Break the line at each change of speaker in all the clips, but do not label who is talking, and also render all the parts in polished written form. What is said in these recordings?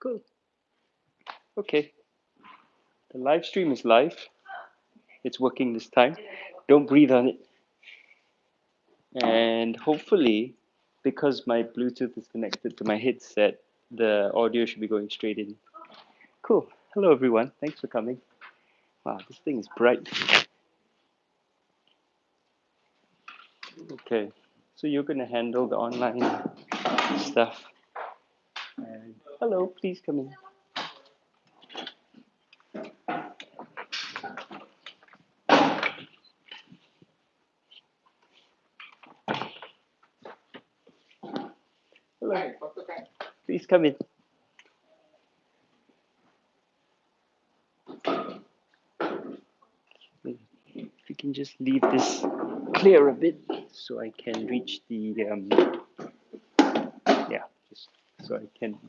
Cool. Okay. The live stream is live. It's working this time. Don't breathe on it. And hopefully, because my Bluetooth is connected to my headset, the audio should be going straight in. Cool. Hello, everyone. Thanks for coming. Wow, this thing is bright. Okay. So you're going to handle the online stuff. And hello, please come in. Hello. Please come in. If you can just leave this clear a bit so I can reach the yeah, just so I can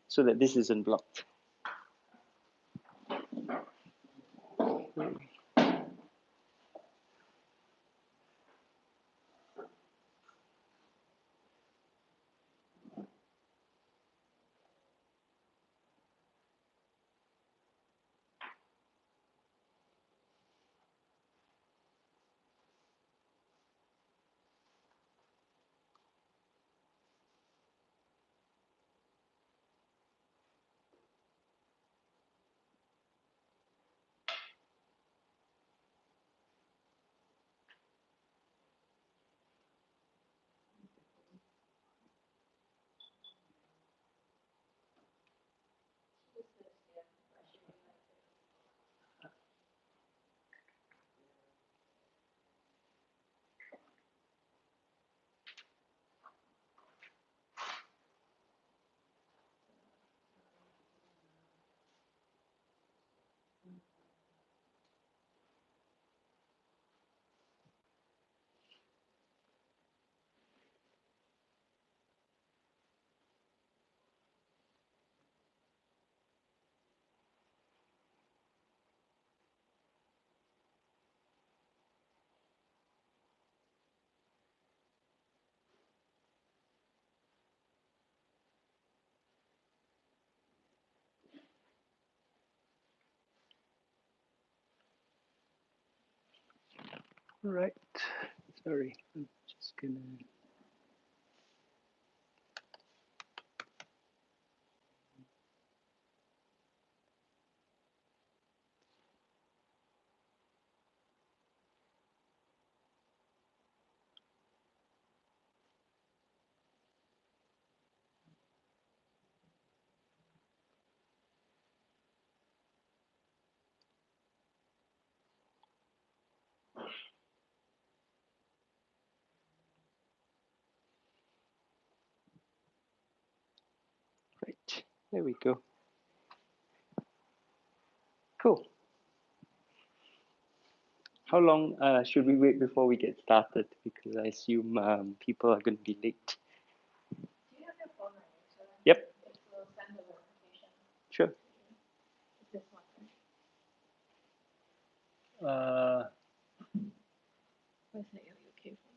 so that this isn't blocked. All right. Sorry, I'm just gonna. Right, there we go. Cool. How long should we wait before we get started? Because I assume people are going to be late.
Do you have your phone on you? So
Yep.
it will send the notification.
Sure.
It's this one, right? Where's your UK phone?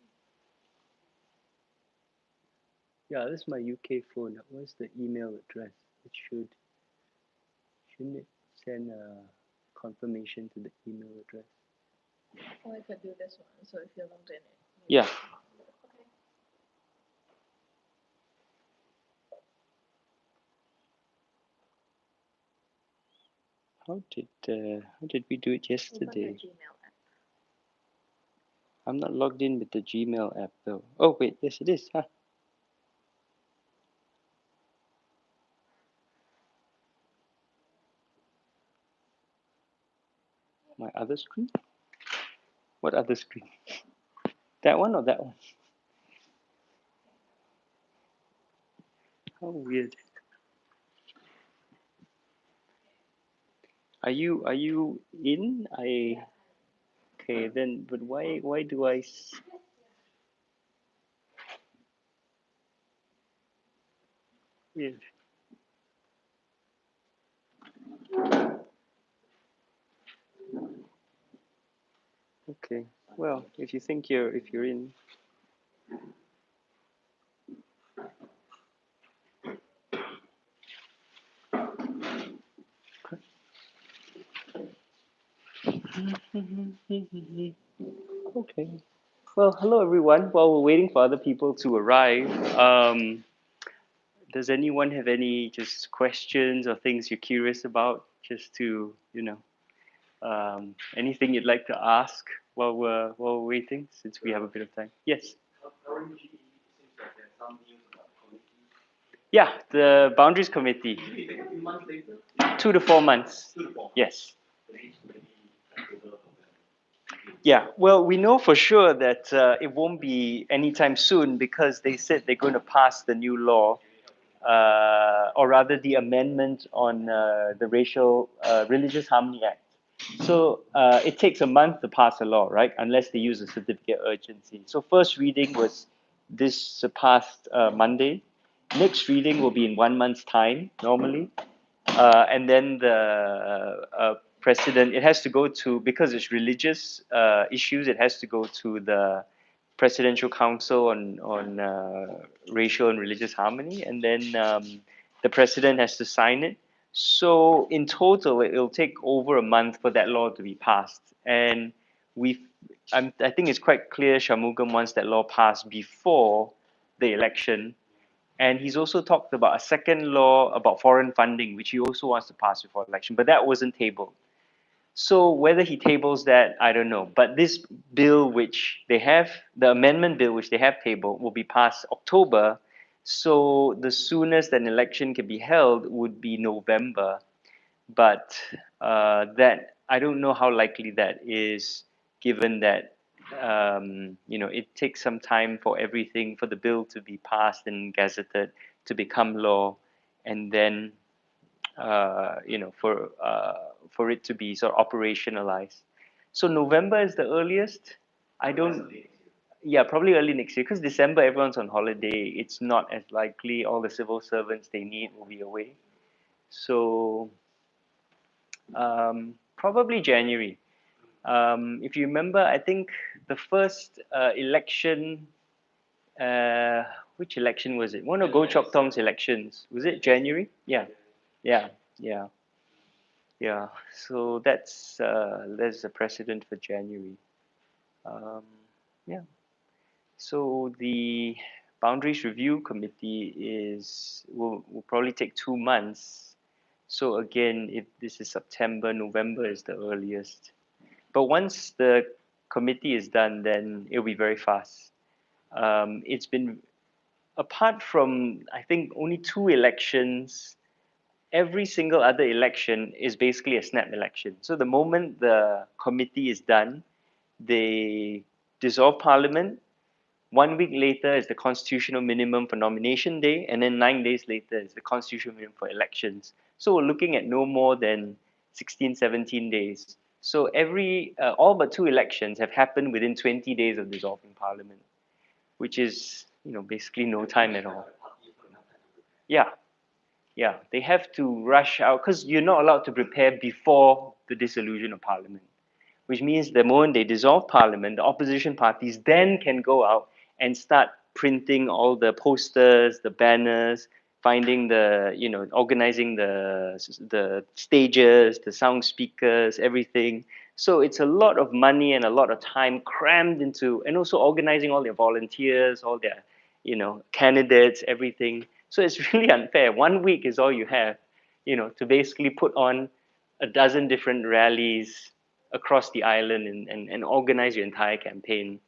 Yeah, this is my UK phone. What's the email address? It shouldn't it send a confirmation to the email address?
Or I could do this one. So if you're logged in,
Yeah.
Okay.
How did we do it yesterday?
Open the Gmail app.
I'm not logged in with the Gmail app though. Oh wait, yes it is. Huh? My other screen? What other screen? That one or that one? How weird. Are you in? Okay then, but why do I weird. Okay. Well, if you think if you're in. Okay. Well, hello everyone. While we're waiting for other people to arrive, does anyone have any just questions or things you're curious about? Just to, anything you'd like to ask while we're waiting, since we have a bit of time. Yes. Yeah, the boundaries committee. 2 to 4 months. Yes. Yeah, well, we know for sure that it won't be anytime soon because they said they're going to pass the new law, or rather the amendment on the Racial Religious Harmony Act. So it takes a month to pass a law, right? Unless they use a certificate of urgency. So first reading was this past Monday. Next reading will be in 1 month's time normally. And then the president, it has to go to, because it's religious issues, it has to go to the Presidential Council on Racial and Religious Harmony, and then the president has to sign it. So in total, it'll take over a month for that law to be passed. And we've, I think it's quite clear Shanmugam wants that law passed before the election, and he's also talked about a second law about foreign funding, which he also wants to pass before election, but that wasn't tabled. So whether he tables that, I don't know. But this bill, which they have, the amendment bill, which they have tabled, will be passed October. So the soonest an election can be held would be November. But that, I don't know how likely that is, given that it takes some time for everything, for the bill to be passed and gazetted, to become law, and then for it to be sort of operationalized. So November is the earliest. I don't. Yeah, probably early next year because December everyone's on holiday. It's not as likely all the civil servants they need will be away. So probably January. If you remember, I think the first election, uh, which election was it? One of Goh Chok Tong's elections. Was it January? Yeah, yeah, yeah, yeah. So there's a precedent for January. Um, yeah. So the Boundaries Review Committee will probably take 2 months. So again, if this is September, November is the earliest. But once the committee is done, then it'll be very fast. It's been, apart from, I think, only 2 elections, every single other election is basically a snap election. So the moment the committee is done, they dissolve parliament. 1 week later is the constitutional minimum for nomination day, and then 9 days later is the constitutional minimum for elections. So we're looking at no more than 16, 17 days. So all but 2 elections have happened within 20 days of dissolving parliament, which is, basically no time at all. Yeah, yeah, they have to rush out because you're not allowed to prepare before the dissolution of parliament, which means the moment they dissolve parliament, the opposition parties then can go out and start printing all the posters, the banners, finding organizing the stages, the sound speakers, everything. So it's a lot of money and a lot of time crammed into, and also organizing all their volunteers, all their, candidates, everything. So it's really unfair. 1 week is all you have, to basically put on a dozen different rallies across the island and organize your entire campaign.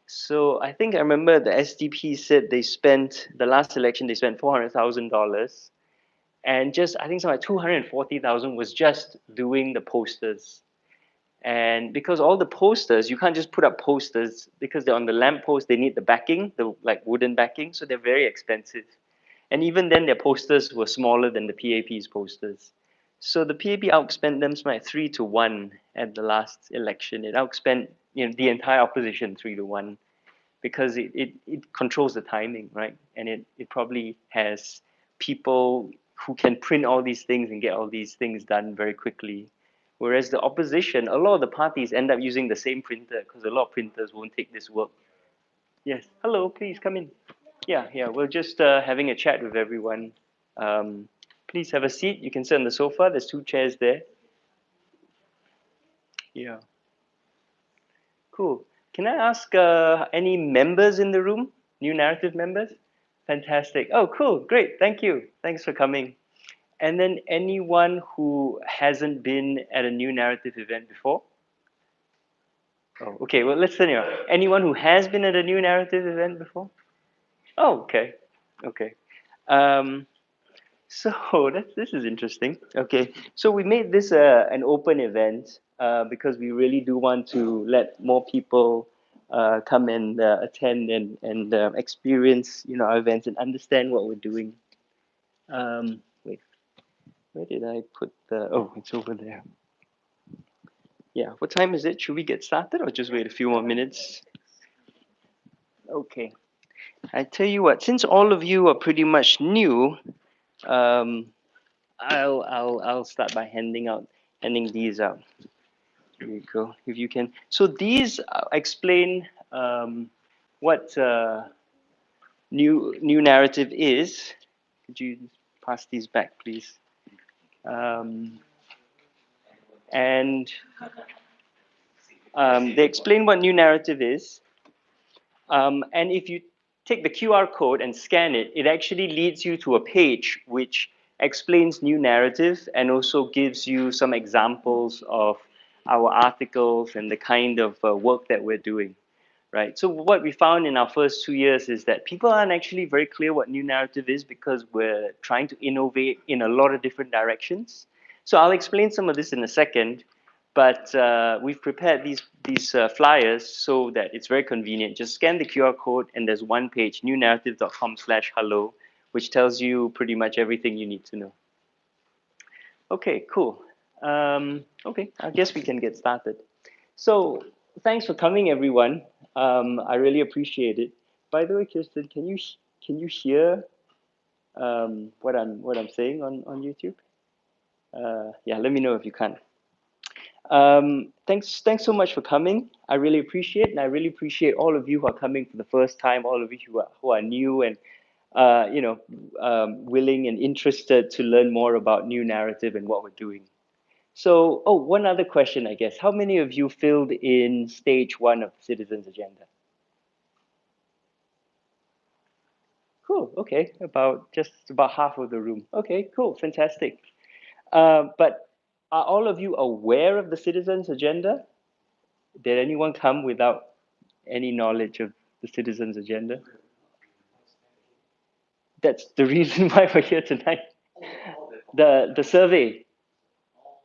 So I think I remember the SDP said the last election they spent $400,000, and just I think something like 240,000 was just doing the posters. And because all the posters, you can't just put up posters because they're on the lamppost, they need the backing, the like wooden backing, so they're very expensive. And even then, their posters were smaller than the PAP's posters. So the PAP outspent them by 3 to 1 at the last election. It outspent the entire opposition 3 to 1 because it controls the timing, right? And it probably has people who can print all these things and get all these things done very quickly. Whereas the opposition, a lot of the parties end up using the same printer because a lot of printers won't take this work. Yes. Hello, please come in. Yeah, yeah. We're just having a chat with everyone. Please have a seat. You can sit on the sofa. There's 2 chairs there. Yeah. Cool. Can I ask any members in the room? New Narrative members? Fantastic. Oh, cool. Great. Thank you. Thanks for coming. And then anyone who hasn't been at a New Narrative event before? Oh, okay. Well, let's turn it around. Anyone who has been at a New Narrative event before? Oh, okay. Okay. Um, so this is interesting. Okay. So we made this an open event because we really do want to let more people come and attend and experience, our events and understand what we're doing. Wait, where did I put the? Oh, it's over there. Yeah. What time is it? Should we get started or just wait a few more minutes? Okay. I tell you what, since all of you are pretty much new, um, I'll start by handing these out. Here you go, if you can. So these explain what new narrative is. Could you pass these back, please? And they explain what new narrative is. And if you take the QR code and scan it, it actually leads you to a page which explains new narrative and also gives you some examples of our articles and the kind of work that we're doing, right? So what we found in our first 2 years is that people aren't actually very clear what new narrative is because we're trying to innovate in a lot of different directions. So I'll explain some of this in a second, but we've prepared these flyers so that it's very convenient. Just scan the QR code and there's one page, newnarrative.com/hello, which tells you pretty much everything you need to know. Okay, cool. Okay, I guess we can get started. So thanks for coming, everyone. I really appreciate it. By the way, Kirsten, can you hear what I'm saying on YouTube? Yeah, let me know if you can. Thanks so much for coming. I really appreciate it, and I really appreciate all of you who are coming for the first time, all of you who are new and willing and interested to learn more about new narrative and what we're doing. So, oh, one other question, I guess. How many of you filled in stage 1 of the Citizens Agenda? Cool. Okay, just about half of the room. Okay, cool, fantastic. But are all of you aware of the Citizens Agenda? Did anyone come without any knowledge of the Citizens Agenda? That's the reason why we're here tonight. The survey.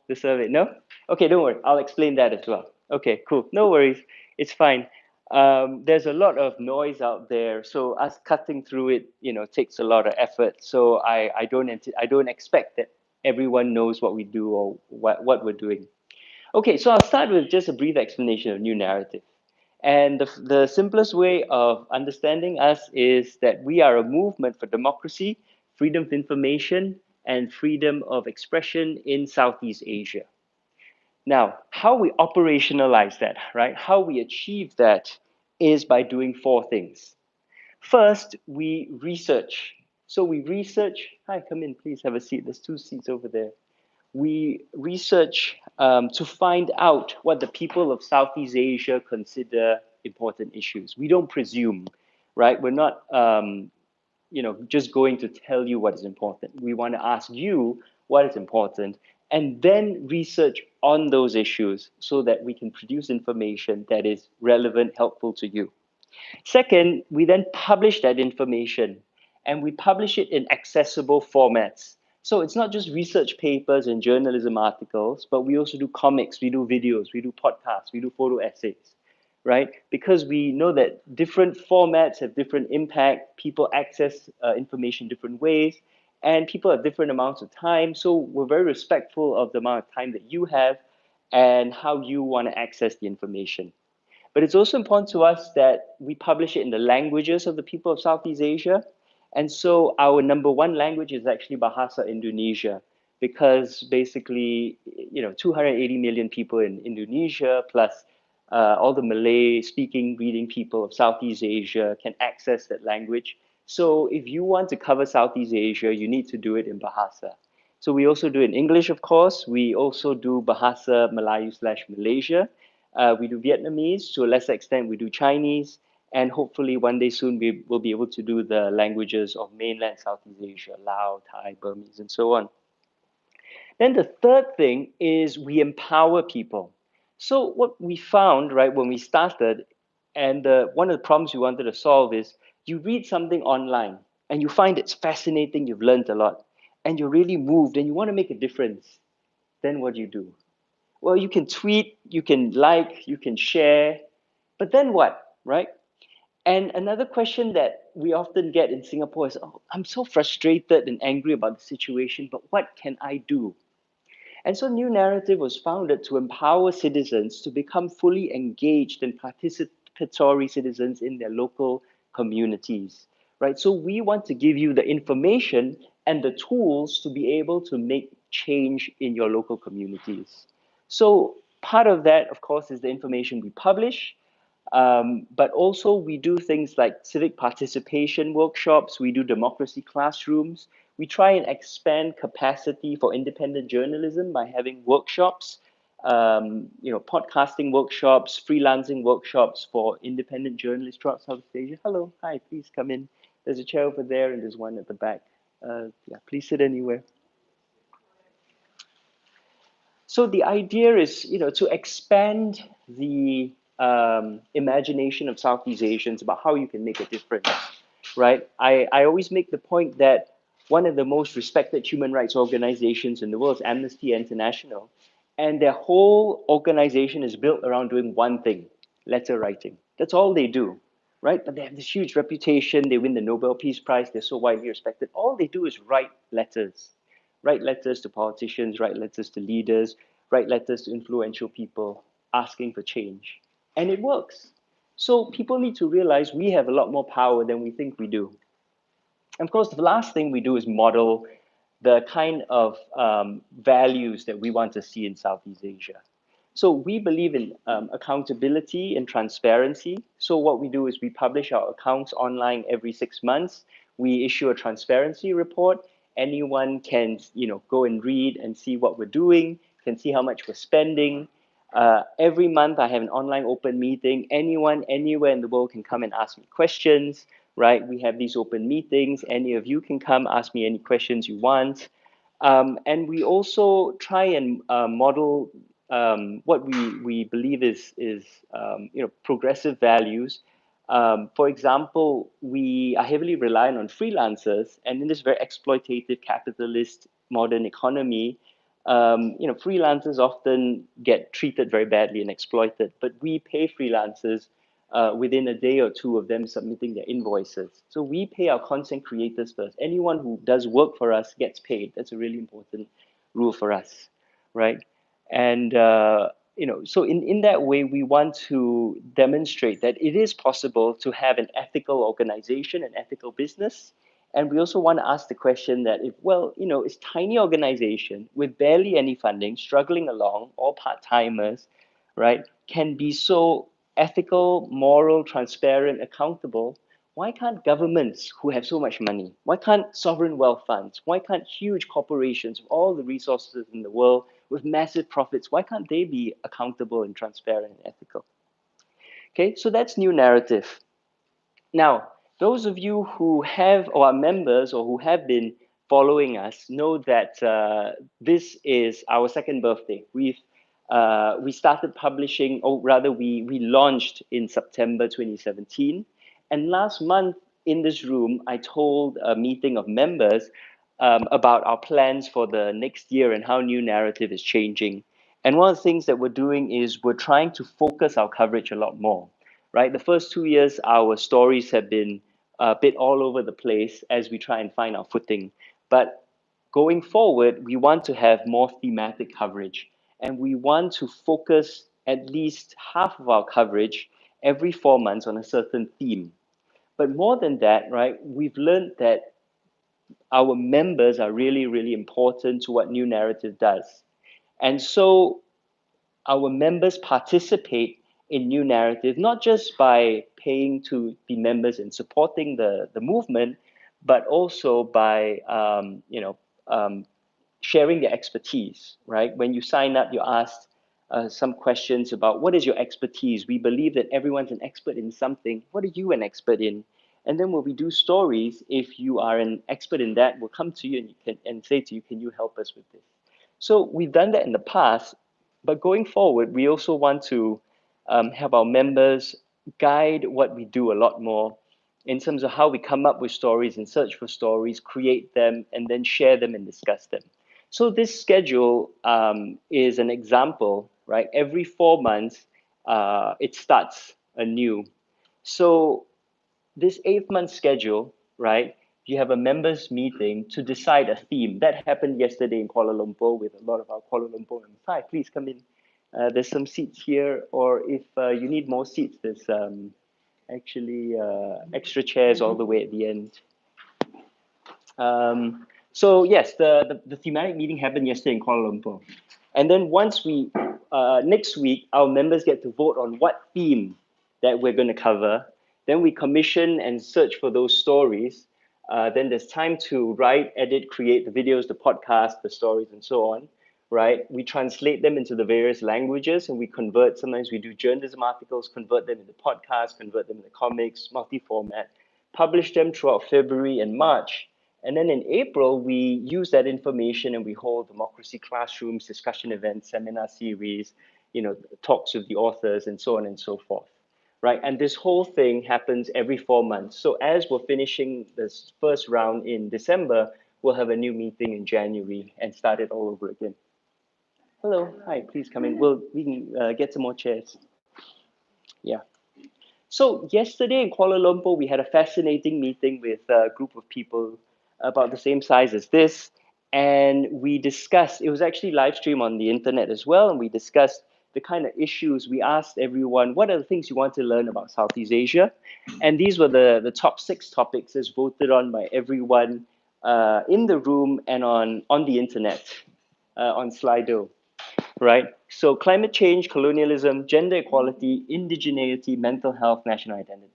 The survey. No? Okay, don't worry. I'll explain that as well. Okay, cool. No worries. It's fine. There's a lot of noise out there, so us cutting through it, takes a lot of effort. So I don't expect that everyone knows what we do or what we're doing. Okay, so I'll start with just a brief explanation of new narrative. And the simplest way of understanding us is that we are a movement for democracy, freedom of information, and freedom of expression in Southeast Asia. Now, how we operationalize that, right? How we achieve that is by doing 4 things. First, we research. So we research. Hi, come in, please have a seat. There's 2 seats over there. We research to find out what the people of Southeast Asia consider important issues. We don't presume, right? We're not, just going to tell you what is important. We want to ask you what is important and then research on those issues so that we can produce information that is relevant, helpful to you. Second, we then publish that information and we publish it in accessible formats. So it's not just research papers and journalism articles, but we also do comics, we do videos, we do podcasts, we do photo essays, right? Because we know that different formats have different impact, people access information different ways, and people have different amounts of time. So we're very respectful of the amount of time that you have and how you want to access the information. But it's also important to us that we publish it in the languages of the people of Southeast Asia. And so our number 1 language is actually Bahasa Indonesia, because basically, 280 million people in Indonesia, plus all the Malay speaking, reading people of Southeast Asia can access that language. So if you want to cover Southeast Asia, you need to do it in Bahasa. So we also do it in English, of course. We also do Bahasa Melayu/Malaysia. We do Vietnamese, to a lesser extent, we do Chinese, and hopefully one day soon we will be able to do the languages of mainland Southeast Asia, Lao, Thai, Burmese, and so on. Then the third thing is we empower people. So what we found, right, when we started, and one of the problems we wanted to solve is you read something online and you find it's fascinating, you've learned a lot, and you're really moved and you want to make a difference. Then what do you do? Well, you can tweet, you can like, you can share, but then what, right? And another question that we often get in Singapore is, oh, I'm so frustrated and angry about the situation, but what can I do? And so New Narrative was founded to empower citizens to become fully engaged and participatory citizens in their local communities, right? So we want to give you the information and the tools to be able to make change in your local communities. So part of that, of course, is the information we publish, but also we do things like civic participation workshops, we do democracy classrooms, we try and expand capacity for independent journalism by having workshops, podcasting workshops, freelancing workshops for independent journalists throughout Southeast Asia. Hello, hi, please come in. There's a chair over there and there's one at the back. Yeah, please sit anywhere. So the idea is, to expand the imagination of Southeast Asians about how you can make a difference, right? I always make the point that one of the most respected human rights organizations in the world is Amnesty International, and their whole organization is built around doing one thing: letter writing. That's all they do, right? But they have this huge reputation. They win the Nobel Peace Prize. They're so widely respected. All they do is write letters to politicians, write letters to leaders, write letters to influential people asking for change. And it works. So people need to realize we have a lot more power than we think we do. And of course, the last thing we do is model the kind of values that we want to see in Southeast Asia. So we believe in accountability and transparency. So what we do is we publish our accounts online every 6 months. We issue a transparency report. Anyone can, go and read and see what we're doing, can see how much we're spending. Every month I have an online open meeting. Anyone, anywhere in the world can come and ask me questions, right? We have these open meetings. Any of you can come ask me any questions you want. And we also try and model what we believe is progressive values. For example, we are heavily reliant on freelancers, and in this very exploitative capitalist modern economy, freelancers often get treated very badly and exploited. But we pay freelancers within a day or two of them submitting their invoices. So we pay our content creators first. Anyone who does work for us gets paid. That's a really important rule for us, right? And so in that way, we want to demonstrate that it is possible to have an ethical organization, an ethical business. And we also want to ask the question that if, it's tiny organization with barely any funding, struggling along, all part-timers, right, can be so ethical, moral, transparent, accountable. Why can't governments who have so much money, why can't sovereign wealth funds, why can't huge corporations with all the resources in the world with massive profits, why can't they be accountable and transparent and ethical? Okay, so that's New Narrative. Now, those of you who have or are members or who have been following us know that this is our second birthday. We started publishing, or rather, we launched in September 2017. And last month in this room, I told a meeting of members about our plans for the next year and how New Narrative is changing. And one of the things that we're doing is we're trying to focus our coverage a lot more, right? The first 2 years, our stories have been a bit all over the place as we try and find our footing. But going forward, we want to have more thematic coverage, and we want to focus at least half of our coverage every 4 months on a certain theme. But more than that, right, we've learned that our members are really, really important to what New Narrative does. And so our members participate in New Narrative, not just by paying to be members and supporting the movement, but also by sharing their expertise, right? When you sign up, you're asked, some questions about what is your expertise. We believe that everyone's an expert in something. What are you an expert in? And then when we do stories, if you are an expert in that, we'll come to you and you can and say to you, can you help us with this? So we've done that in the past, but going forward, we also want to have our members guide what we do a lot more in terms of how we come up with stories and search for stories, create them, and then share them and discuss them. So this schedule is an example, right? Every 4 months, it starts anew. So this 8 month schedule, right? You have a members meeting to decide a theme. That happened yesterday in Kuala Lumpur with a lot of our Kuala Lumpur members. Hi, please come in. There's some seats here, or if you need more seats, there's actually extra chairs all the way at the end. So yes, the thematic meeting happened yesterday in Kuala Lumpur. And then once next week, our members get to vote on what theme that we're going to cover. Then we commission and search for those stories. Then there's time to write, edit, create the videos, the podcast, the stories, and so on, right? We translate them into the various languages and we convert. Sometimes we do journalism articles, convert them into podcasts, convert them into comics, multi-format, publish them throughout February and March. And then in April, we use that information and we hold democracy classrooms, discussion events, seminar series, talks with the authors, and so on and so forth, right? And this whole thing happens every 4 months. So as we're finishing this first round in December, we'll have a new meeting in January and start it all over again. Hello, hi, please come in. We can get some more chairs. Yeah. So yesterday in Kuala Lumpur, we had a fascinating meeting with a group of people about the same size as this. And we discussed, it was actually live stream on the internet as well. And we discussed the kind of issues. We asked everyone, what are the things you want to learn about Southeast Asia? And these were the top 6 topics as voted on by everyone in the room and on the internet, on Slido, right? So climate change, colonialism, gender equality, indigeneity, mental health, national identity.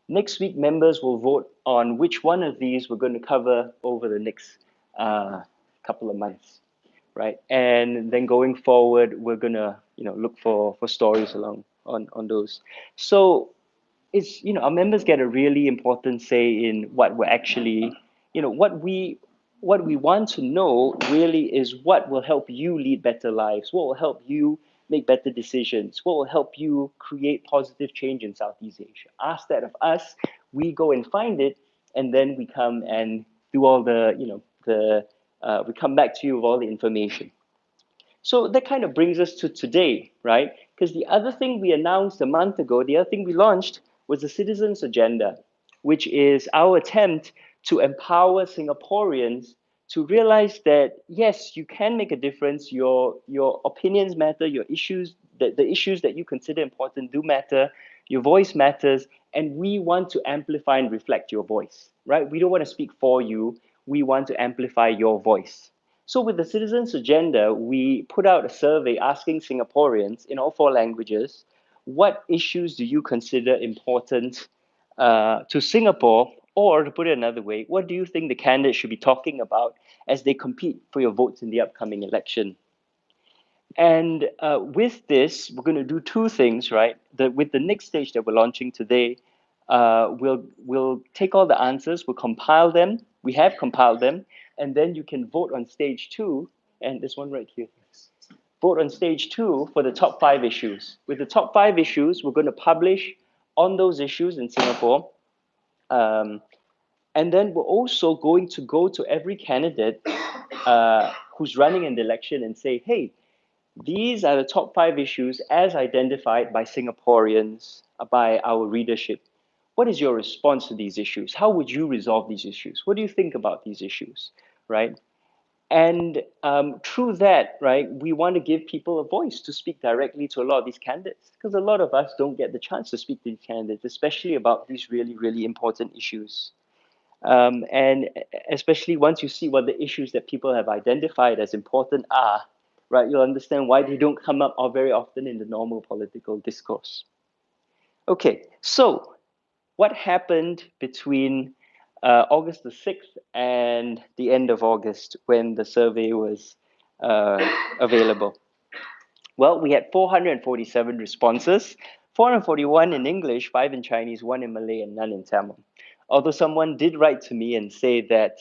Next week, members will vote on which one of these we're going to cover over the next couple of months, right? And then going forward, we're going to look for stories along on those. So it's our members get a really important say in what we're actually what we want to know really is what will help you lead better lives, what will help you make better decisions, what will help you create positive change in Southeast Asia. Ask that of us, we go and find it, and then we come and do all we come back to you with all the information. So that kind of brings us to today, right? Because the other thing we announced a month ago, the other thing we launched was the Citizens Agenda, which is our attempt to empower Singaporeans to realize that, yes, you can make a difference. Your opinions matter, your issues, the issues that you consider important do matter, your voice matters, and we want to amplify and reflect your voice, right? We don't want to speak for you, we want to amplify your voice. So with the Citizens Agenda, we put out a survey asking Singaporeans in all 4 languages, what issues do you consider important to Singapore? Or to put it another way, what do you think the candidates should be talking about as they compete for your votes in the upcoming election? And with this, we're going to do 2 things, right? With the next stage that we're launching today, we'll take all the answers, we'll compile them. We have compiled them, and then you can vote on stage 2, and this one right here. Vote on stage 2 for the top 5 issues. With the top 5 issues, we're going to publish on those issues in Singapore. And then we're also going to go to every candidate who's running in the election and say, hey, these are the top 5 issues as identified by Singaporeans, by our readership. What is your response to these issues? How would you resolve these issues? What do you think about these issues, right? And through that, right, we want to give people a voice to speak directly to a lot of these candidates, because a lot of us don't get the chance to speak to these candidates, especially about these really, really important issues. And especially once you see what the issues that people have identified as important are, right, you'll understand why they don't come up very often in the normal political discourse. Okay, so what happened between August the 6th and the end of August when the survey was available? Well, we had 447 responses, 441 in English, 5 in Chinese, 1 in Malay, and none in Tamil. Although someone did write to me and say that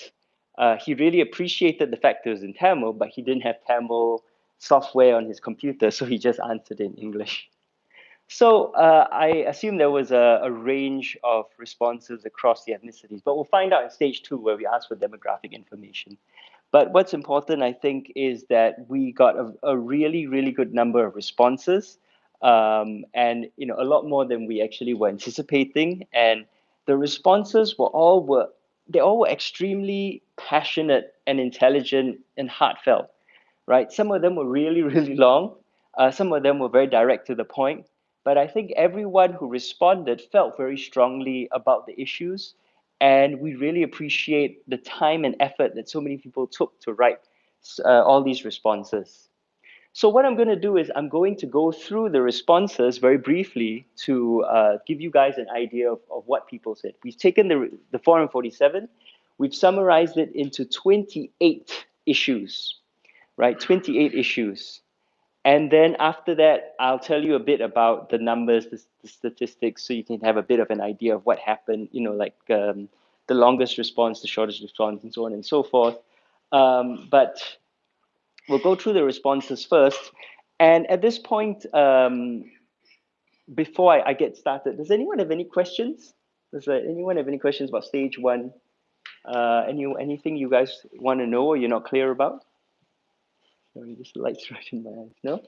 he really appreciated the fact it was in Tamil, but he didn't have Tamil software on his computer, so he just answered in English. So I assume there was a range of responses across the ethnicities, but we'll find out in stage 2 where we ask for demographic information. But what's important, I think, is that we got a really, really good number of responses, and a lot more than we actually were anticipating. And the responses they all were extremely passionate and intelligent and heartfelt, right? Some of them were really, really long. Some of them were very direct to the point. But I think everyone who responded felt very strongly about the issues. And we really appreciate the time and effort that so many people took to write all these responses. So what I'm going to do is I'm going to go through the responses very briefly to give you guys an idea of what people said. We've taken the 447, we've summarized it into 28 issues, right? 28 issues. And then after that, I'll tell you a bit about the numbers, the statistics, so you can have a bit of an idea of what happened, like the longest response, the shortest response, and so on and so forth. But we'll go through the responses first. And at this point, before I get started, does anyone have any questions? Does anyone have any questions about stage 1? Anything you guys want to know or you're not clear about? Sorry, this light's right in my eyes. No?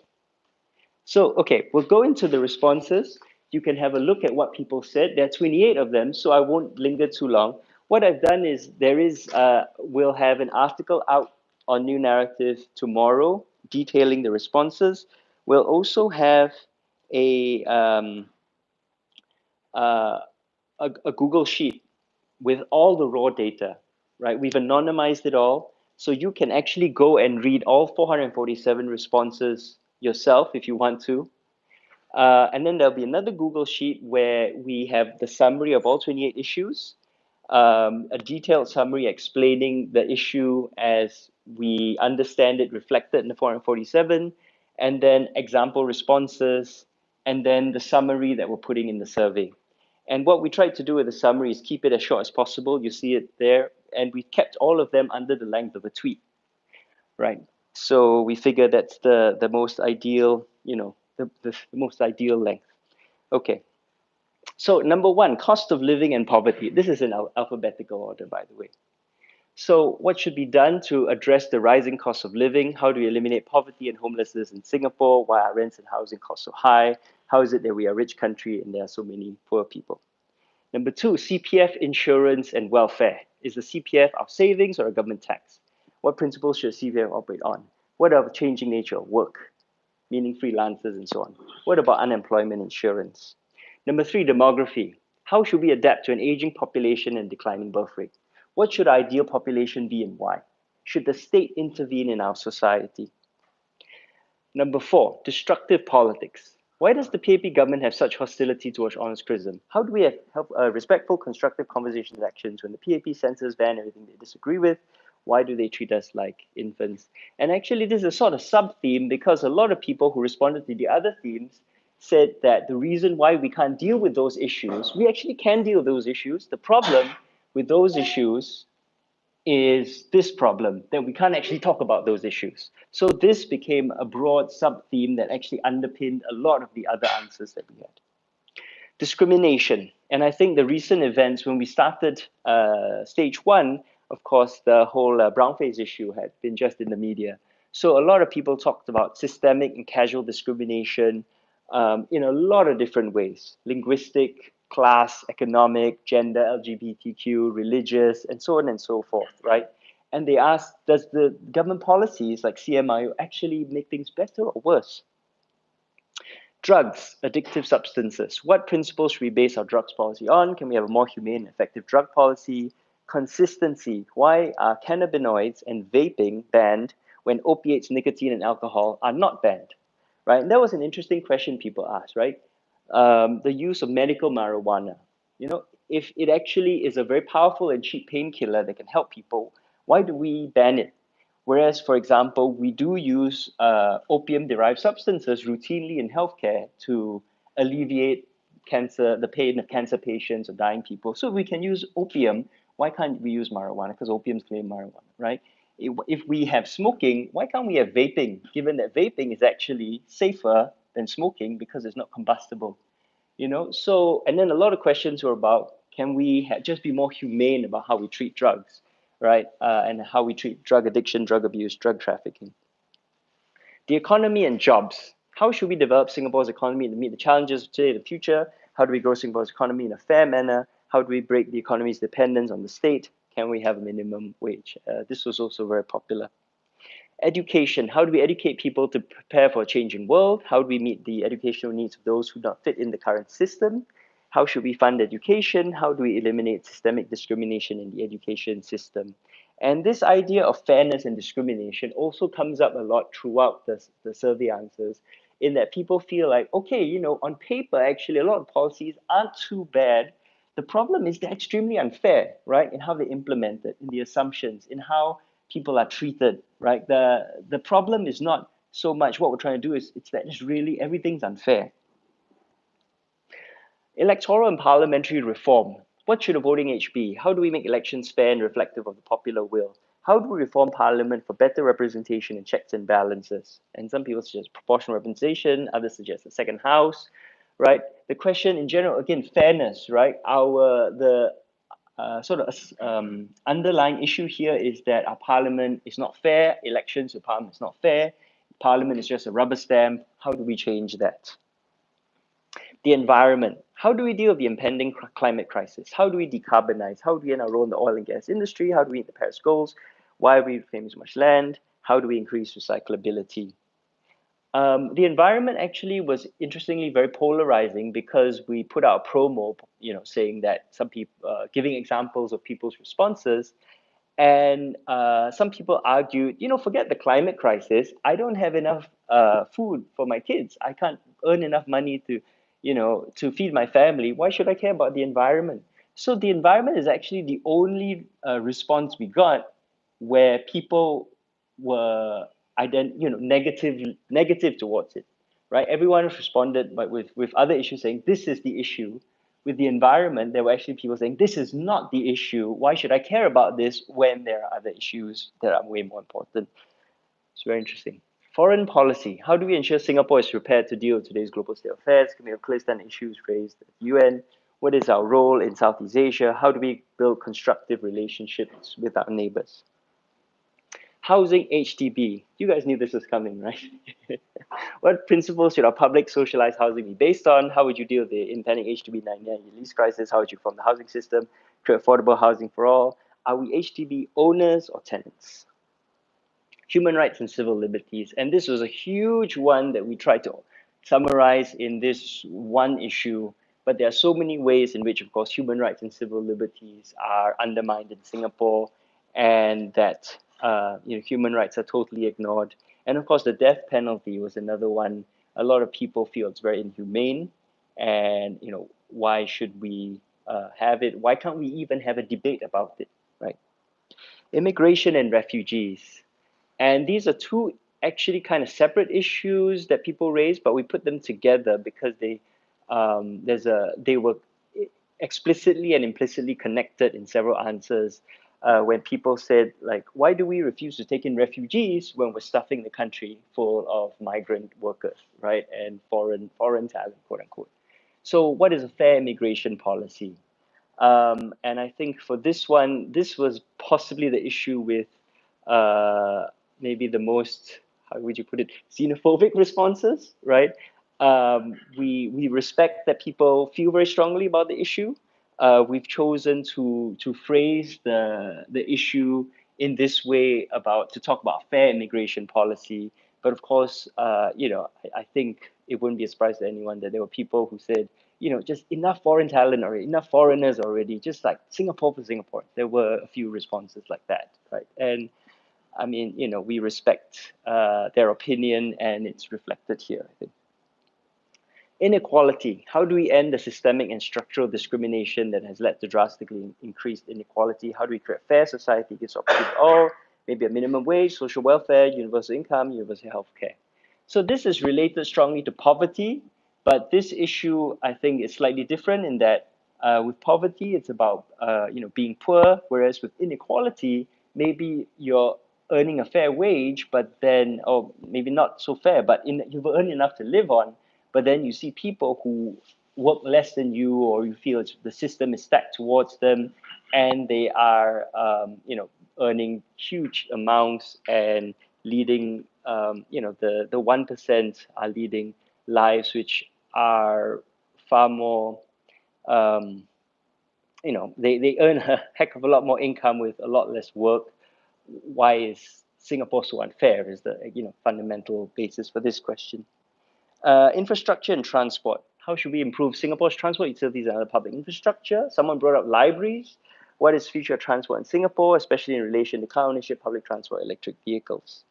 So, okay, we'll go into the responses. You can have a look at what people said. There are 28 of them, so I won't linger too long. What I've done is we'll have an article out on New Naratif tomorrow detailing the responses. We'll also have a, uh, a Google Sheet with all the raw data, right? We've anonymized it all. So you can actually go and read all 447 responses yourself if you want to. And then there'll be another Google Sheet where we have the summary of all 28 issues, a detailed summary explaining the issue as we understand it reflected in the 447, and then example responses, and then the summary that we're putting in the survey. And what we tried to do with the summary is keep it as short as possible. You see it there. And we kept all of them under the length of a tweet, right? So we figure that's the most ideal, the most ideal length. Okay. So number 1, cost of living and poverty. This is in alphabetical order, by the way. So what should be done to address the rising cost of living? How do we eliminate poverty and homelessness in Singapore? Why are rents and housing costs so high? How is it that we are a rich country and there are so many poor people? Number 2, CPF insurance and welfare. Is the CPF our savings or a government tax? What principles should CPF operate on? What are the changing nature of work, meaning freelancers and so on? What about unemployment insurance? Number 3, demography. How should we adapt to an aging population and declining birth rate? What should our ideal population be and why? Should the state intervene in our society? Number 4, destructive politics. Why does the PAP government have such hostility towards honest criticism? How do we have respectful, constructive conversations and actions when the PAP censors ban everything they disagree with? Why do they treat us like infants? And actually, this is a sort of sub-theme because a lot of people who responded to the other themes said that the reason why we can't deal with those issues, we actually can deal with those issues. The problem with those issues is this problem that we can't actually talk about those issues. So this became a broad sub-theme that actually underpinned a lot of the other answers that we had. Discrimination. And I think the recent events, when we started stage 1, of course, the whole brownface issue had been just in the media. So a lot of people talked about systemic and casual discrimination in a lot of different ways: linguistic, class, economic, gender, LGBTQ, religious, and so on and so forth, right? And they asked, does the government policies like CMIO actually make things better or worse? Drugs, addictive substances. What principles should we base our drugs policy on? Can we have a more humane and effective drug policy? Consistency. Why are cannabinoids and vaping banned when opiates, nicotine, and alcohol are not banned? Right? And that was an interesting question people asked, right? The use of medical marijuana. If it actually is a very powerful and cheap painkiller that can help people, why do we ban it? Whereas, for example, we do use opium-derived substances routinely in healthcare to alleviate cancer, the pain of cancer patients or dying people. So we can use opium. Why can't we use marijuana? Because opium's claim marijuana, right? If we have smoking, why can't we have vaping? Given that vaping is actually safer than smoking because it's not combustible, So, and then a lot of questions were about, can we just be more humane about how we treat drugs, right? And how we treat drug addiction, drug abuse, drug trafficking. The economy and jobs. How should we develop Singapore's economy to meet the challenges of today and the future? How do we grow Singapore's economy in a fair manner? How do we break the economy's dependence on the state? Can we have a minimum wage? This was also very popular. Education. How do we educate people to prepare for a changing world? How do we meet the educational needs of those who do not fit in the current system? How should we fund education? How do we eliminate systemic discrimination in the education system? And this idea of fairness and discrimination also comes up a lot throughout the survey answers, in that people feel like, okay, on paper, actually, a lot of policies aren't too bad. The problem is they're extremely unfair, right, in how they implement it, in the assumptions, in how people are treated, right? The problem is not so much what we're trying to do, it's that it's really everything's unfair. Electoral and parliamentary reform. What should a voting age be? How do we make elections fair and reflective of the popular will? How do we reform parliament for better representation and checks and balances? And some people suggest proportional representation, others suggest a second house, right? The question in general, again, fairness, right? The sort of underlying issue here is that our parliament is not fair, elections to parliament is not fair, parliament is just a rubber stamp. How do we change that? The environment. How do we deal with the impending climate crisis? How do we decarbonize? How do we end our role in the oil and gas industry? How do we meet the Paris goals? Why are we reclaiming so much land? How do we increase recyclability? The environment actually was interestingly very polarizing, because we put out a promo, saying that some people, giving examples of people's responses, and some people argued, forget the climate crisis. I don't have enough food for my kids. I can't earn enough money to feed my family. Why should I care about the environment? So the environment is actually the only response we got where people were negative towards it, right? Everyone responded, but with other issues saying this is the issue. With the environment, there were actually people saying this is not the issue. Why should I care about this when there are other issues that are way more important? It's very interesting. Foreign policy. How do we ensure Singapore is prepared to deal with today's global state of affairs? Can we have clear stand issues raised at the UN? What is our role in Southeast Asia? How do we build constructive relationships with our neighbors? Housing HDB. You guys knew this was coming, right? What principles should our public socialized housing be based on? How would you deal with the impending HDB 99 lease crisis? How would you form the housing system, create affordable housing for all? Are we HDB owners or tenants? Human rights and civil liberties. And this was a huge one that we tried to summarize in this one issue. But there are so many ways in which, of course, human rights and civil liberties are undermined in Singapore, and that human rights are totally ignored. And of course, the death penalty was another one. A lot of people feel it's very inhumane, and why should we have it? Why can't we even have a debate about it, right? Immigration and refugees. And these are two actually kind of separate issues that people raise, but we put them together because they were explicitly and implicitly connected in several answers. When people said, like, why do we refuse to take in refugees when we're stuffing the country full of migrant workers, right, and foreign talent, quote unquote. So what is a fair immigration policy? And I think for this one, this was possibly the issue with uh, maybe the most, how would you put it, xenophobic responses, right? We respect that people feel very strongly about the issue. We've chosen to phrase the issue in this way, to talk about fair immigration policy. But of course, I think it wouldn't be a surprise to anyone that there were people who said, just enough foreign talent already, enough foreigners already, just like Singapore for Singapore. There were a few responses like that, right? And I mean, we respect their opinion, and it's reflected here, I think. Inequality. How do we end the systemic and structural discrimination that has led to drastically increased inequality? How do we create a fair society, gives opportunity to all, maybe a minimum wage, social welfare, universal income, universal health care. So this is related strongly to poverty, but this issue, I think, is slightly different in that with poverty, it's about being poor, whereas with inequality, maybe you're earning a fair wage, but then, or maybe not so fair, but you've earned enough to live on, but then you see people who work less than you, or you feel the system is stacked towards them, and they are, earning huge amounts and leading, the 1% are leading lives which are far more, um, they earn a heck of a lot more income with a lot less work. Why is Singapore so unfair is the fundamental basis for this question. Infrastructure and transport. How should we improve Singapore's transport utilities and other public infrastructure? Someone brought up libraries. What is future transport in Singapore, especially in relation to car ownership, public transport, electric vehicles?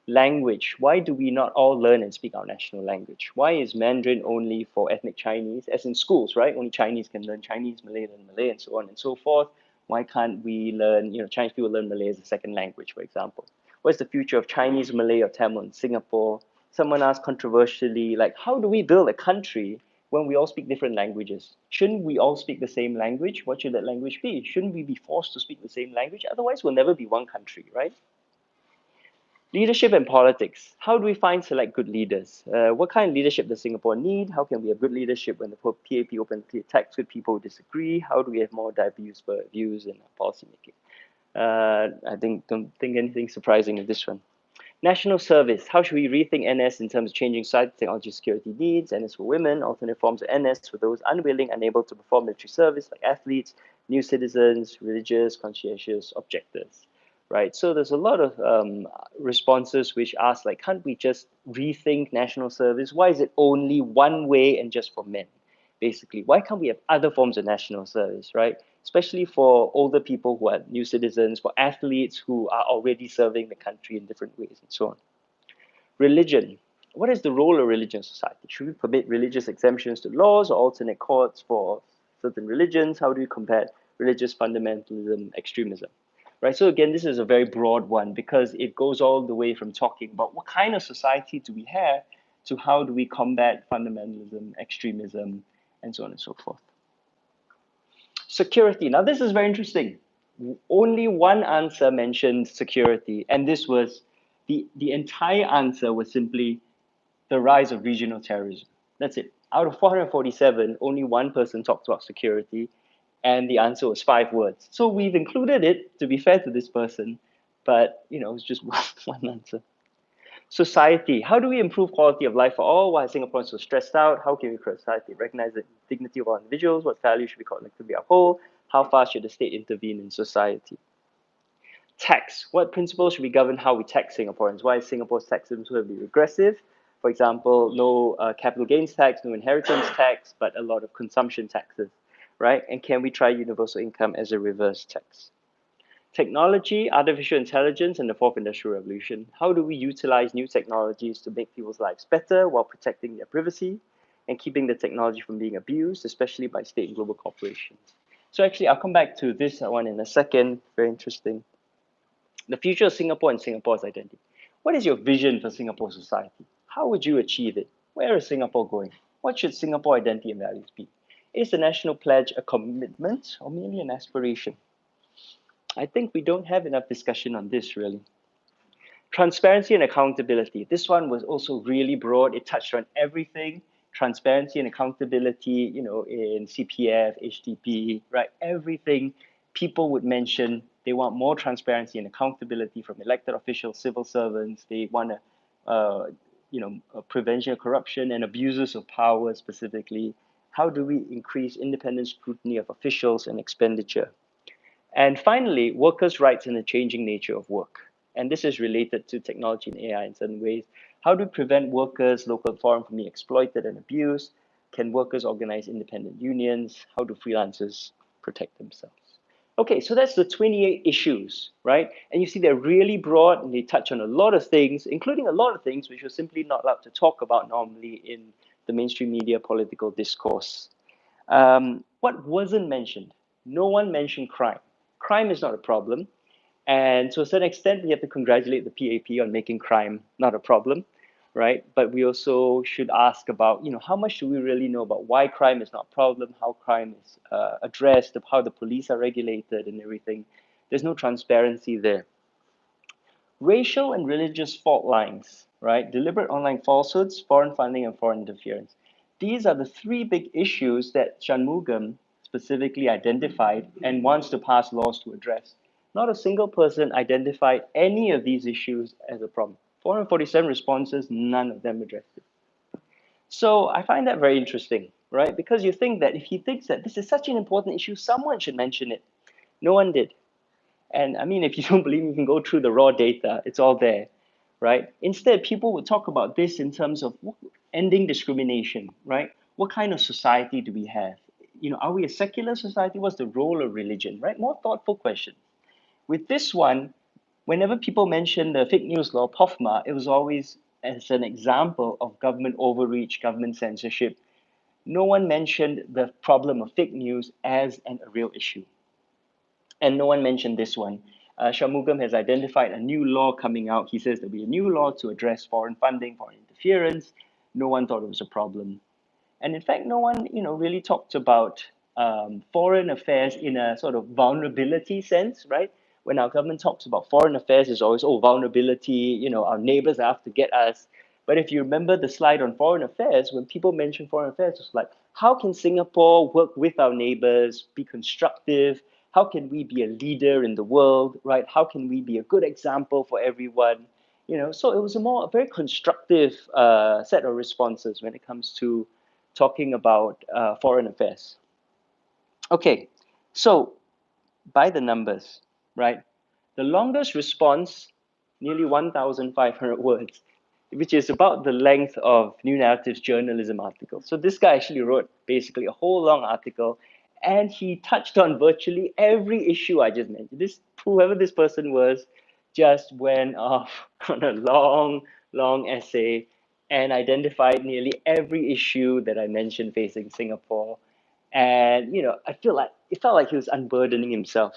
Language. Why do we not all learn and speak our national language? Why is Mandarin only for ethnic Chinese, as in schools, right? Only Chinese can learn Chinese, Malay learn Malay, and so on and so forth. Why can't we learn, Chinese people learn Malay as a second language, for example? What's the future of Chinese, Malay, or Tamil in Singapore? Someone asked controversially, like, how do we build a country when we all speak different languages? Shouldn't we all speak the same language? What should that language be? Shouldn't we be forced to speak the same language? Otherwise, we'll never be one country, right? Leadership and politics. How do we find select good leaders? What kind of leadership does Singapore need? How can we have good leadership when the PAP openly attacks with people who disagree? How do we have more diverse views in policy making? Don't think anything surprising in this one. National service. How should we rethink NS in terms of changing society, technology, security needs? NS for women, alternate forms of NS for those unwilling, unable to perform military service, like athletes, new citizens, religious, conscientious objectors, right? So there's a lot of responses which ask, like, can't we just rethink national service? Why is it only one way and just for men? Basically, why can't we have other forms of national service, right? Especially for older people who are new citizens, for athletes who are already serving the country in different ways, and so on. Religion. What is the role of religion in society? Should we permit religious exemptions to laws or alternate courts for certain religions? How do we combat religious fundamentalism, extremism? Right. So again, this is a very broad one because it goes all the way from talking about what kind of society do we have to how do we combat fundamentalism, extremism, and so on and so forth. Security. Now, this is very interesting. Only one answer mentioned security, and this was the entire answer was simply the rise of regional terrorism. That's it. Out of 447, only one person talked about security, and the answer was 5 words. So we've included it to be fair to this person, but it's just one answer. Society. How do we improve quality of life for all? Why are Singaporeans so stressed out? How can we create society? Recognize the dignity of all individuals. What values should we collectively uphold? How far should the state intervene in society? Tax. What principles should we govern how we tax Singaporeans? Why is Singapore's tax system so regressive? For example, no capital gains tax, no inheritance tax, but a lot of consumption taxes, right? And can we try universal income as a reverse tax? Technology, artificial intelligence, and the fourth industrial revolution. How do we utilize new technologies to make people's lives better while protecting their privacy and keeping the technology from being abused, especially by state and global corporations? So actually, I'll come back to this one in a second. Very interesting. The future of Singapore and Singapore's identity. What is your vision for Singapore society? How would you achieve it? Where is Singapore going? What should Singapore identity and values be? Is the national pledge a commitment or merely an aspiration? I think we don't have enough discussion on this, really. Transparency and accountability. This one was also really broad. It touched on everything. Transparency and accountability, in CPF, HDP, right? Everything people would mention. They want more transparency and accountability from elected officials, civil servants. They want prevention of corruption and abuses of power specifically. How do we increase independent scrutiny of officials and expenditure? And finally, workers' rights and the changing nature of work. And this is related to technology and AI in certain ways. How do we prevent workers, local and foreign, from being exploited and abused? Can workers organize independent unions? How do freelancers protect themselves? Okay, so that's the 28 issues, right? And you see they're really broad and they touch on a lot of things, including a lot of things which we're simply not allowed to talk about normally in the mainstream media political discourse. What wasn't mentioned? No one mentioned crime. Crime is not a problem. And to a certain extent, we have to congratulate the PAP on making crime not a problem, right? But we also should ask about, how much do we really know about why crime is not a problem, how crime is addressed, how the police are regulated and everything. There's no transparency there. Racial and religious fault lines, right? Deliberate online falsehoods, foreign funding, and foreign interference. These are the three big issues that Shanmugam specifically identified and wants to pass laws to address. Not a single person identified any of these issues as a problem. 447 responses, none of them addressed it. So I find that very interesting, right? Because you think that if he thinks that this is such an important issue, someone should mention it. No one did. And I mean, if you don't believe me, you can go through the raw data, it's all there, right? Instead, people would talk about this in terms of ending discrimination, right? What kind of society do we have? Are we a secular society? What's the role of religion, right? More thoughtful questions. With this one, whenever people mention the fake news law, POFMA, it was always as an example of government overreach, government censorship. No one mentioned the problem of fake news as a real issue. And no one mentioned this one. Shanmugam has identified a new law coming out. He says there'll be a new law to address foreign funding, foreign interference. No one thought it was a problem. And in fact, no one, really talked about foreign affairs in a sort of vulnerability sense, right? When our government talks about foreign affairs, it's always, oh, vulnerability, our neighbors are out to get us. But if you remember the slide on foreign affairs, when people mention foreign affairs, it's like, how can Singapore work with our neighbors, be constructive? How can we be a leader in the world, right? How can we be a good example for everyone? So it was a very constructive set of responses when it comes to talking about foreign affairs. Okay, so by the numbers, right? The longest response, nearly 1,500 words, which is about the length of New Narrative's journalism article. So this guy actually wrote basically a whole long article, and he touched on virtually every issue I just mentioned. Whoever this person was, just went off on a long, long essay and identified nearly every issue that I mentioned facing Singapore. And it felt like he was unburdening himself.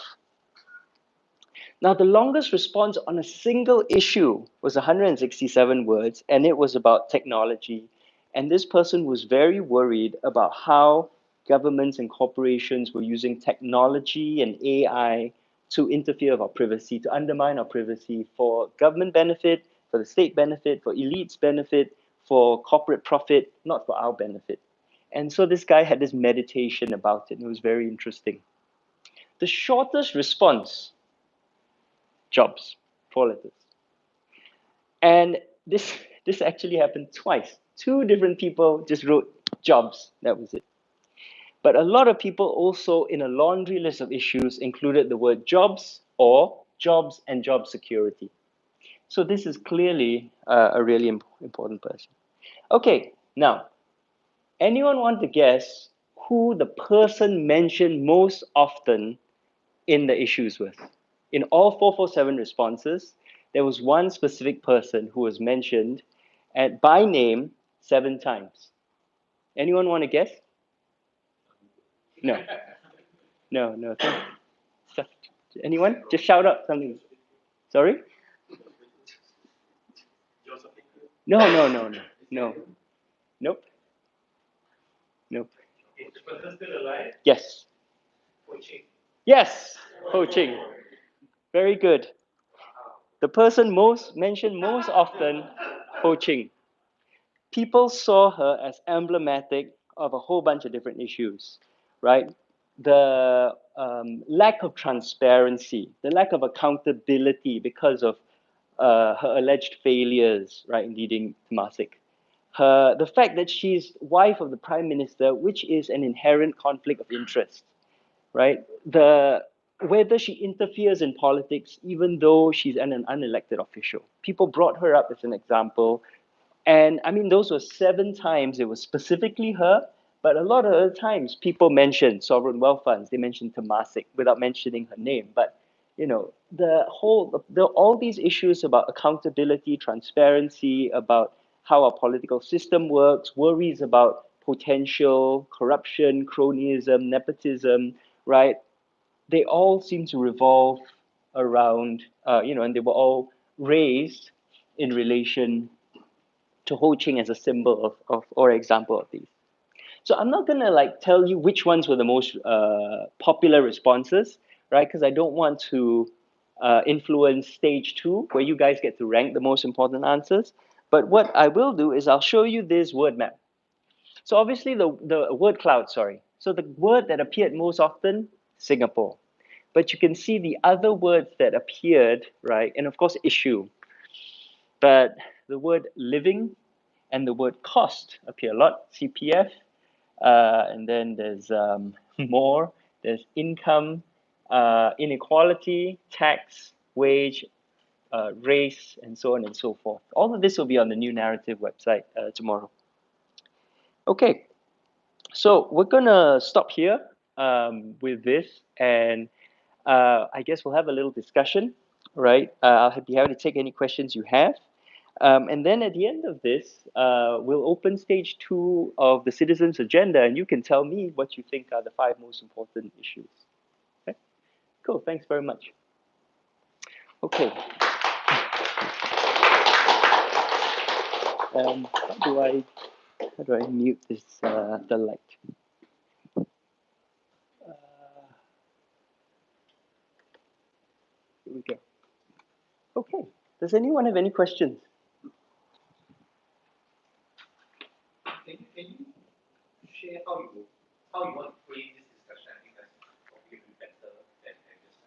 Now, the longest response on a single issue was 167 words, and it was about technology. And this person was very worried about how governments and corporations were using technology and AI to interfere with our privacy, to undermine our privacy for government benefit, for the state benefit, for elites benefit, for corporate profit, not for our benefit. And so this guy had this meditation about it, and it was very interesting. The shortest response, jobs, 4 letters. And this actually happened twice. Two different people just wrote jobs. That was it. But a lot of people also, in a laundry list of issues, included the word jobs or jobs and job security. So this is clearly a really important person. Okay, now, anyone want to guess who the person mentioned most often in the issues with? In all 447 responses, there was one specific person who was mentioned by name 7 times. Anyone want to guess? No. No. Anyone? Just shout out something. Sorry? No. No. Nope. Nope. Yes. Yes. Ho Ching. Very good. The person mentioned most often, Ho Ching. People saw her as emblematic of a whole bunch of different issues, right? The lack of transparency, the lack of accountability because of her alleged failures, right, in leading Thematic. The fact that she's wife of the prime minister, which is an inherent conflict of interest, right? Whether she interferes in politics, even though she's an unelected official. People brought her up as an example, and I mean, those were 7 times it was specifically her, but a lot of other times people mentioned sovereign wealth funds, they mentioned Temasek without mentioning her name. But all these issues about accountability, transparency, about how our political system works, worries about potential corruption, cronyism, nepotism, right? They all seem to revolve around, and they were all raised in relation to Ho Ching as a symbol of or example of these. So I'm not gonna like tell you which ones were the most popular responses, right? Because I don't want to influence stage two, where you guys get to rank the most important answers. But what I will do is I'll show you this word map. So obviously the word cloud, sorry. So the word that appeared most often, Singapore. But you can see the other words that appeared, right? And of course, issue. But the word living and the word cost appear a lot, CPF. And then there's more, there's income, inequality, tax, wage, race, and so on and so forth. All of this will be on the New Naratif website tomorrow. Okay, so we're gonna stop here with this, and I guess we'll have a little discussion, right? I'll be happy to take any questions you have. And then at the end of this, we'll open stage two of the citizens' agenda, and you can tell me what you think are the 5 most important issues. Okay, cool. Thanks very much. Okay. How do I mute this the light? Uh, Here we go. Okay. Does anyone have any questions?
Can you share how you want to frame this discussion? I think that's probably better than just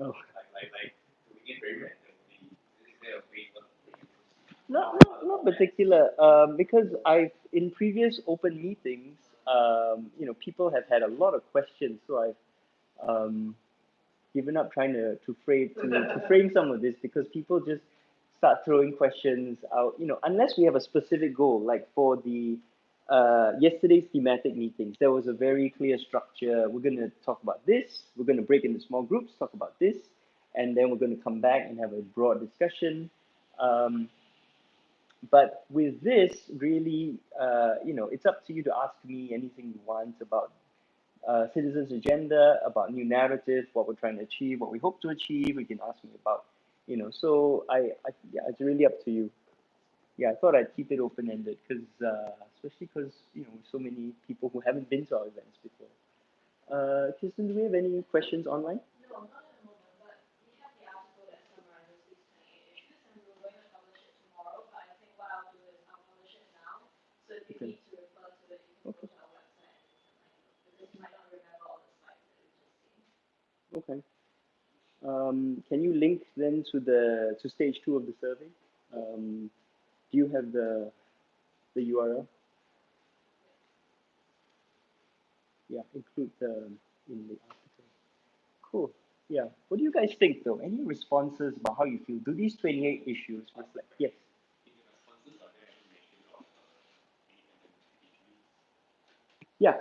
Oh.
like doing it very randomly. Is there a way you want to frame this?
Not particular. Because in previous open meetings, people have had a lot of questions, so I've given up trying to frame some of this, because people just start throwing questions out. Unless we have a specific goal, like for the yesterday's thematic meetings, there was a very clear structure. We're going to talk about this. We're going to break into small groups, talk about this, and then we're going to come back and have a broad discussion. Um, but with this, really, it's up to you to ask me anything you want about citizens' agenda, about new narrative, what we're trying to achieve, what we hope to achieve. You can ask me about, So yeah, it's really up to you. Yeah, I thought I'd keep it open ended, because especially because so many people who haven't been to our events before. Kirsten, do we have any questions online?
No, not at the moment, but we have the article that summarizes these 28 issues, and we're going to publish it tomorrow. But I think what I'll do is I'll publish it now, so if you
Okay.
need to refer to it, you can go to our website and because you might not remember all the slides that you've just seen.
Okay. Can you link then to stage two of the survey? Do you have the URL? Yeah, include in the article. Cool. Yeah. What do you guys think though? Any responses about how you feel? Do these 28 issues reflect? Yes. Yeah.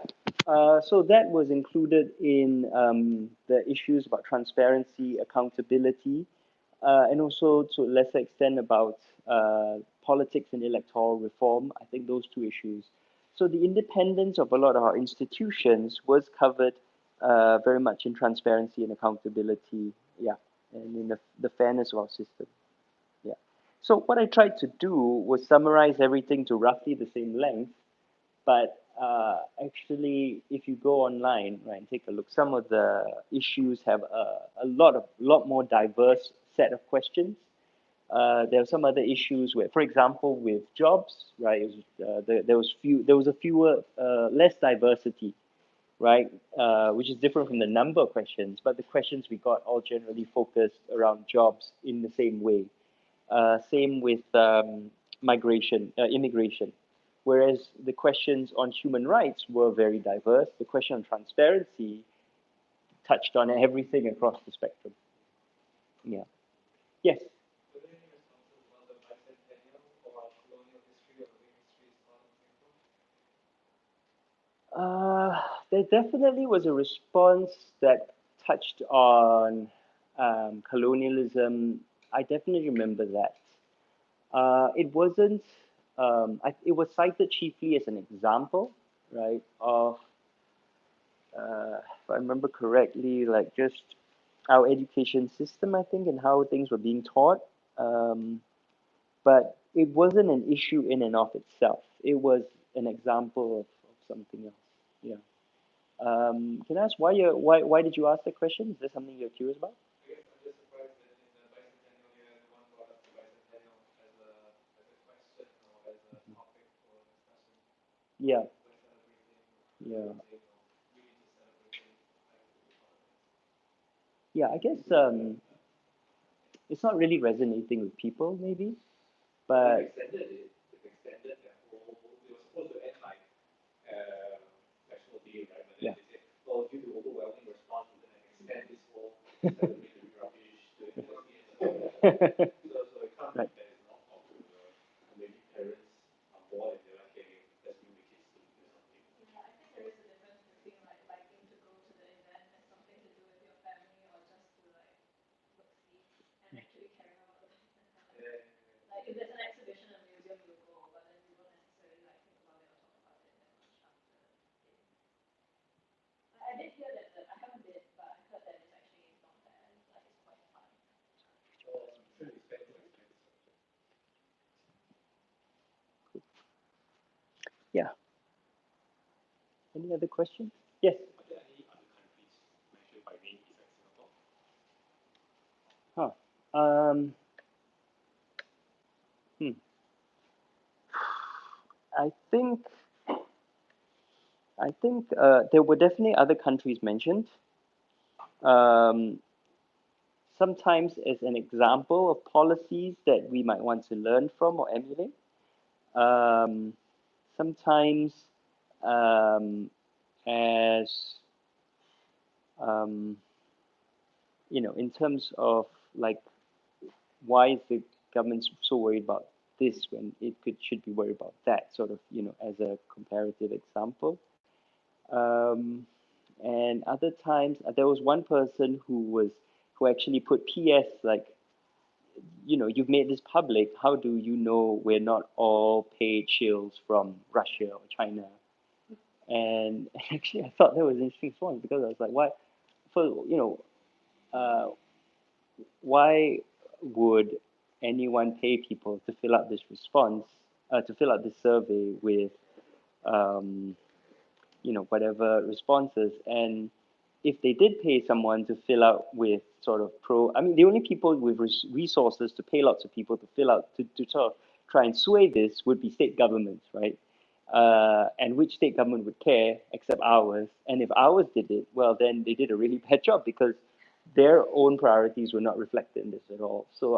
So that was included in the issues about transparency, accountability, and also to a lesser extent about politics and electoral reform. I think those 2 issues. So the independence of a lot of our institutions was covered very much in transparency and accountability. Yeah, and in the fairness of our system. Yeah. So what I tried to do was summarize everything to roughly the same length, but actually, if you go online, right, and take a look, some of the issues have a lot more diverse set of questions. There are some other issues where, for example, with jobs, right, there was a fewer less diversity, right, which is different from the number of questions, but the questions we got all generally focused around jobs in the same way. Same with immigration. Whereas the questions on human rights were very diverse. The question on transparency touched on everything across the spectrum. Yeah. Yes.
Were there any responses on the bicentennial or our colonial history or the way history is taught in Singapore?
There definitely was a response that touched on colonialism. I definitely remember that. It wasn't. It was cited chiefly as an example, right, of if I remember correctly, like just our education system, I think, and how things were being taught. Um, but it wasn't an issue in and of itself. It was an example of something else. Yeah. Can I ask why did you ask that question? Is there something you're curious about?
I guess I'm just surprised that in the bicentennial year, no one brought up the bicentennial as a question or as a topic for discussion.
Yeah,
We're celebrating
yeah,
losing or really just celebrating the fact that we colonized.
yeah. I guess it's not really resonating with people, maybe,
Well,
but
they've extended their whole. They were supposed to end like National Day, right? But then
yeah.
they said, well, due to overwhelming response, we're gonna extend this whole celebratory rubbish to towards the end of the year. So it can't be
Right.
that it's not popular, or maybe parents are bored and they're like, hey, let's bring the kids to do something.
Yeah, I think there is a difference between like liking to go to the event as something to do with your family or just to like look see and actually caring about the bicentennial.
Yeah,
Like if there's an exhibition in a museum, you'll go, but then you won't necessarily like think about it or talk about it that much after it. Like, I did hear that I haven't been, but I heard that it's actually not bad. Like it's quite fun.
well, I'm sure they spend more expensive.
Yeah. Any other questions? Yes.
Are there any other countries mentioned by name besides Singapore?
Huh. Um. Hmm. I think there were definitely other countries mentioned. Um, Sometimes as an example of policies that we might want to learn from or emulate. Um, Sometimes um, as um, in terms of like why is the government so worried about this when it should be worried about that, sort of, as a comparative example. Um, and other times, there was one person who actually put PS like, you've made this public. How do you know we're not all paid shills from Russia or China? And actually, I thought that was an interesting response because I was like, why? For uh, why would anyone pay people to fill out this response, to fill out this survey with, um, whatever responses? And if they did pay someone to fill out with sort of I mean, the only people with resources to pay lots of people to fill out to sort of try and sway this would be state governments, right? And which state government would care except ours? And if ours did it, well, then they did a really bad job because their own priorities were not reflected in this at all. So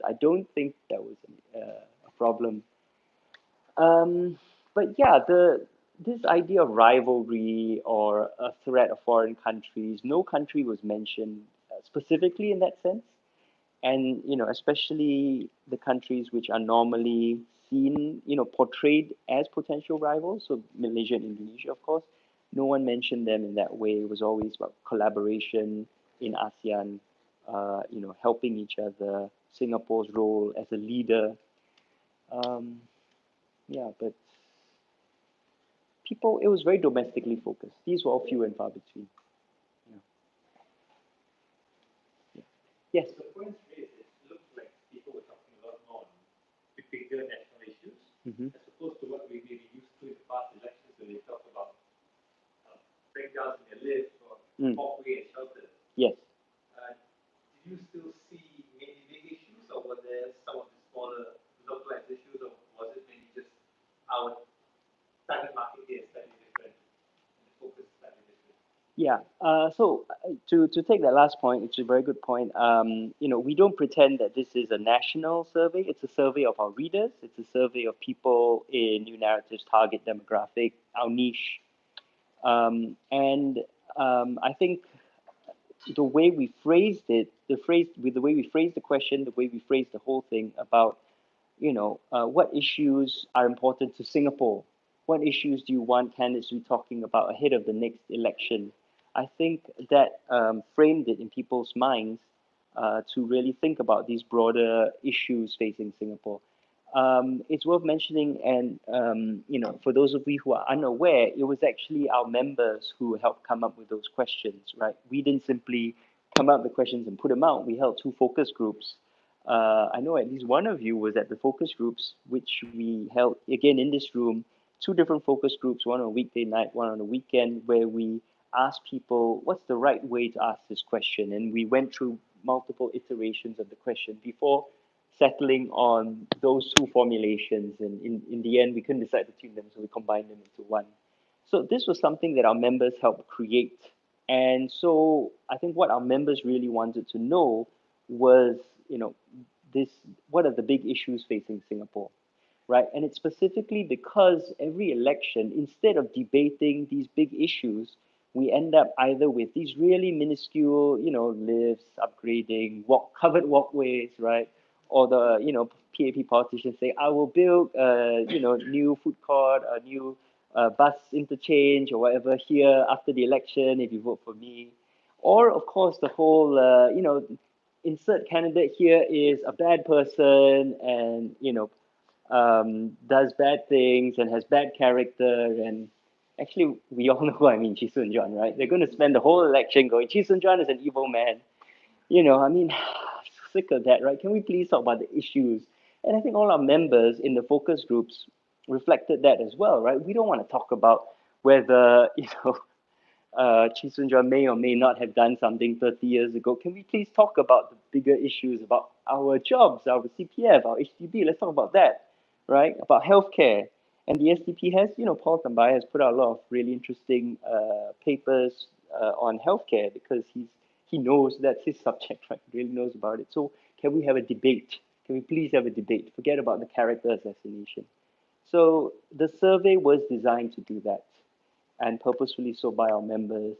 I don't think that was a problem. But yeah, this idea of rivalry or a threat of foreign countries, no country was mentioned specifically in that sense, and especially the countries which are normally seen, portrayed as potential rivals, so Malaysia and Indonesia, of course. No one mentioned them in that way. It was always about collaboration in ASEAN, helping each other, Singapore's role as a leader. Um, yeah, but people, it was very domestically focused. These were all few and far between. Yeah. Yeah. Yes.
So the point is, it looked like people were talking a lot more on the bigger national issues,
Mm-hmm.
as opposed to what we may be used to in the past elections, where they talk about breakdowns in their lives or walkway and shelter.
Yes.
Did you still see many big issues, or were there some of the smaller localized issues, or was it maybe just our target market here is slightly different and the focus is slightly different?
Yeah. So to take that last point, it's a very good point. We don't pretend that this is a national survey. It's a survey of our readers. It's a survey of people in New Narrative's target demographic, our niche. And I think the way we phrased it, the way we phrased the question, the way we phrased the whole thing about, what issues are important to Singapore? What issues do you want candidates to be talking about ahead of the next election? I think that framed it in people's minds to really think about these broader issues facing Singapore. It's worth mentioning, and for those of you who are unaware, it was actually our members who helped come up with those questions, right? We didn't simply come up with questions and put them out. We held two focus groups. I know at least one of you was at the focus groups, which we held again in this room, two different focus groups, one on a weekday night, one on a weekend, where we asked people what's the right way to ask this question. And we went through multiple iterations of the question before settling on those two formulations. And in the end, we couldn't decide between them, so we combined them into one. So this was something that our members helped create. And so I think what our members really wanted to know was, you know, this, what are the big issues facing Singapore, right? And it's specifically because every election, instead of debating these big issues, we end up either with these really minuscule, lifts, upgrading, covered walkways, right? Or the, PAP politicians say, I will build a, new food court, a new bus interchange or whatever here after the election if you vote for me. Or, of course, the whole, insert candidate here is a bad person and, does bad things and has bad character. And actually, we all know who I mean, Chee Soon Juan, right? They're going to spend the whole election going, Chee Soon Juan is an evil man. I mean, sick of that, right? Can we please talk about the issues? And I think all our members in the focus groups reflected that as well, right? We don't want to talk about whether, Chee Soon Juan may or may not have done something 30 years ago. Can we please talk about the bigger issues about our jobs, our CPF, our HDB? Let's talk about that, right? About healthcare. And the SDP has, Paul Tambai has put out a lot of really interesting papers on healthcare because he knows that's his subject, right? He really knows about it. So can we have a debate? Can we please have a debate? Forget about the character assassination. So the survey was designed to do that, and purposefully so by our members.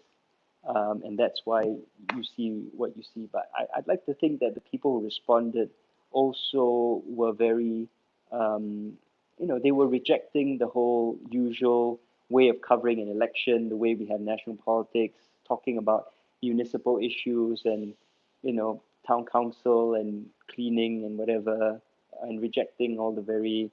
And that's why you see what you see. But I'd like to think that the people who responded also were very, they were rejecting the whole usual way of covering an election, the way we have national politics, talking about municipal issues and, town council and cleaning and whatever, and rejecting all the very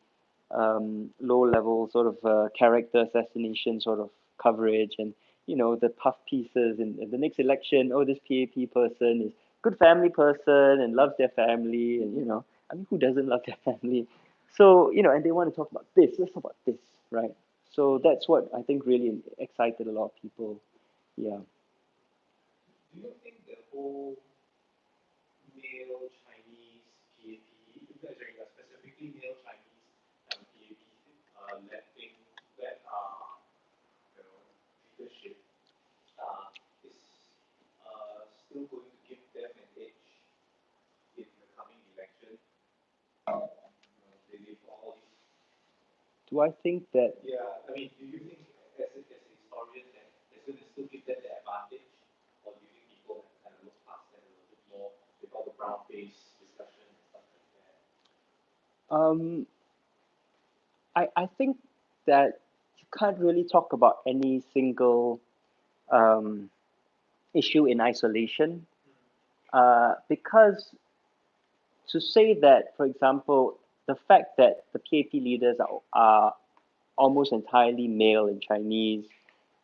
low level sort of character assassination sort of coverage and the puff pieces in the next election. Oh, this PAP person is good family person and loves their family, and I mean, who doesn't love their family? So and they want to talk about this. Let's talk about this, right? So that's what I think really excited a lot of people. Yeah.
Do you think the whole male Chinese PAP, specifically male Chinese PAP led thing that you know, leadership is still going to give them an edge in the coming election? They all these.
Do I think that?
Yeah, I mean, do you think as a historian that it's going to still give them the advantage, or do you think people have kind of looked past that a little bit more with all the brown face discussion and stuff like that?
Um, I think that you can't really talk about any single um, issue in isolation because to say that, for example, the fact that the PAP leaders are almost entirely male and Chinese,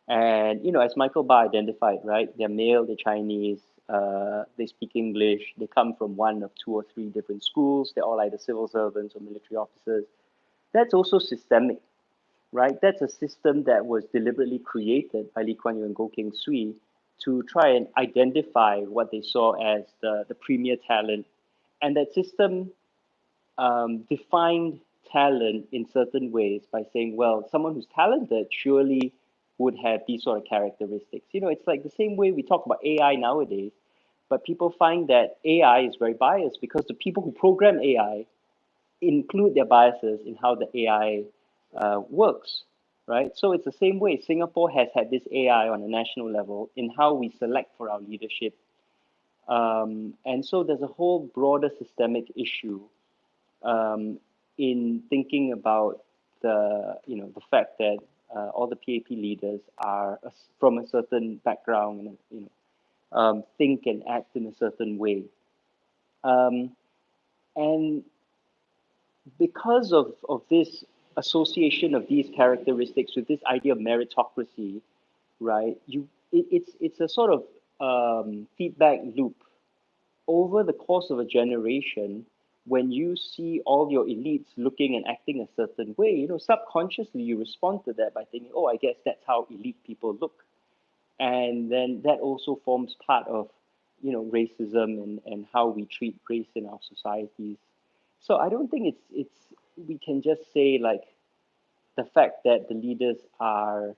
and as Michael Ba identified, right, they're male, they're Chinese, they speak English, they come from one of two or three different schools, they're all either civil servants or military officers. That's also systemic, right? That's a system that was deliberately created by Lee Kuan Yew and Goh Keng Swee to try and identify what they saw as the premier talent. And that system defined talent in certain ways by saying, well, someone who's talented surely would have these sort of characteristics. It's like the same way we talk about AI nowadays, but people find that AI is very biased because the people who program AI include their biases in how the AI works, right? So it's the same way. Singapore has had this AI on a national level in how we select for our leadership. And so there's a whole broader systemic issue um, in thinking about the fact that all the PAP leaders are from a certain background and think and act in a certain way. Um, and because of this association of these characteristics with this idea of meritocracy, right? It's a sort of feedback loop over the course of a generation. When you see all your elites looking and acting a certain way, subconsciously you respond to that by thinking, oh, I guess that's how elite people look. And then that also forms part of, racism and how we treat race in our societies. So I don't think it's we can just say like the fact that the leaders are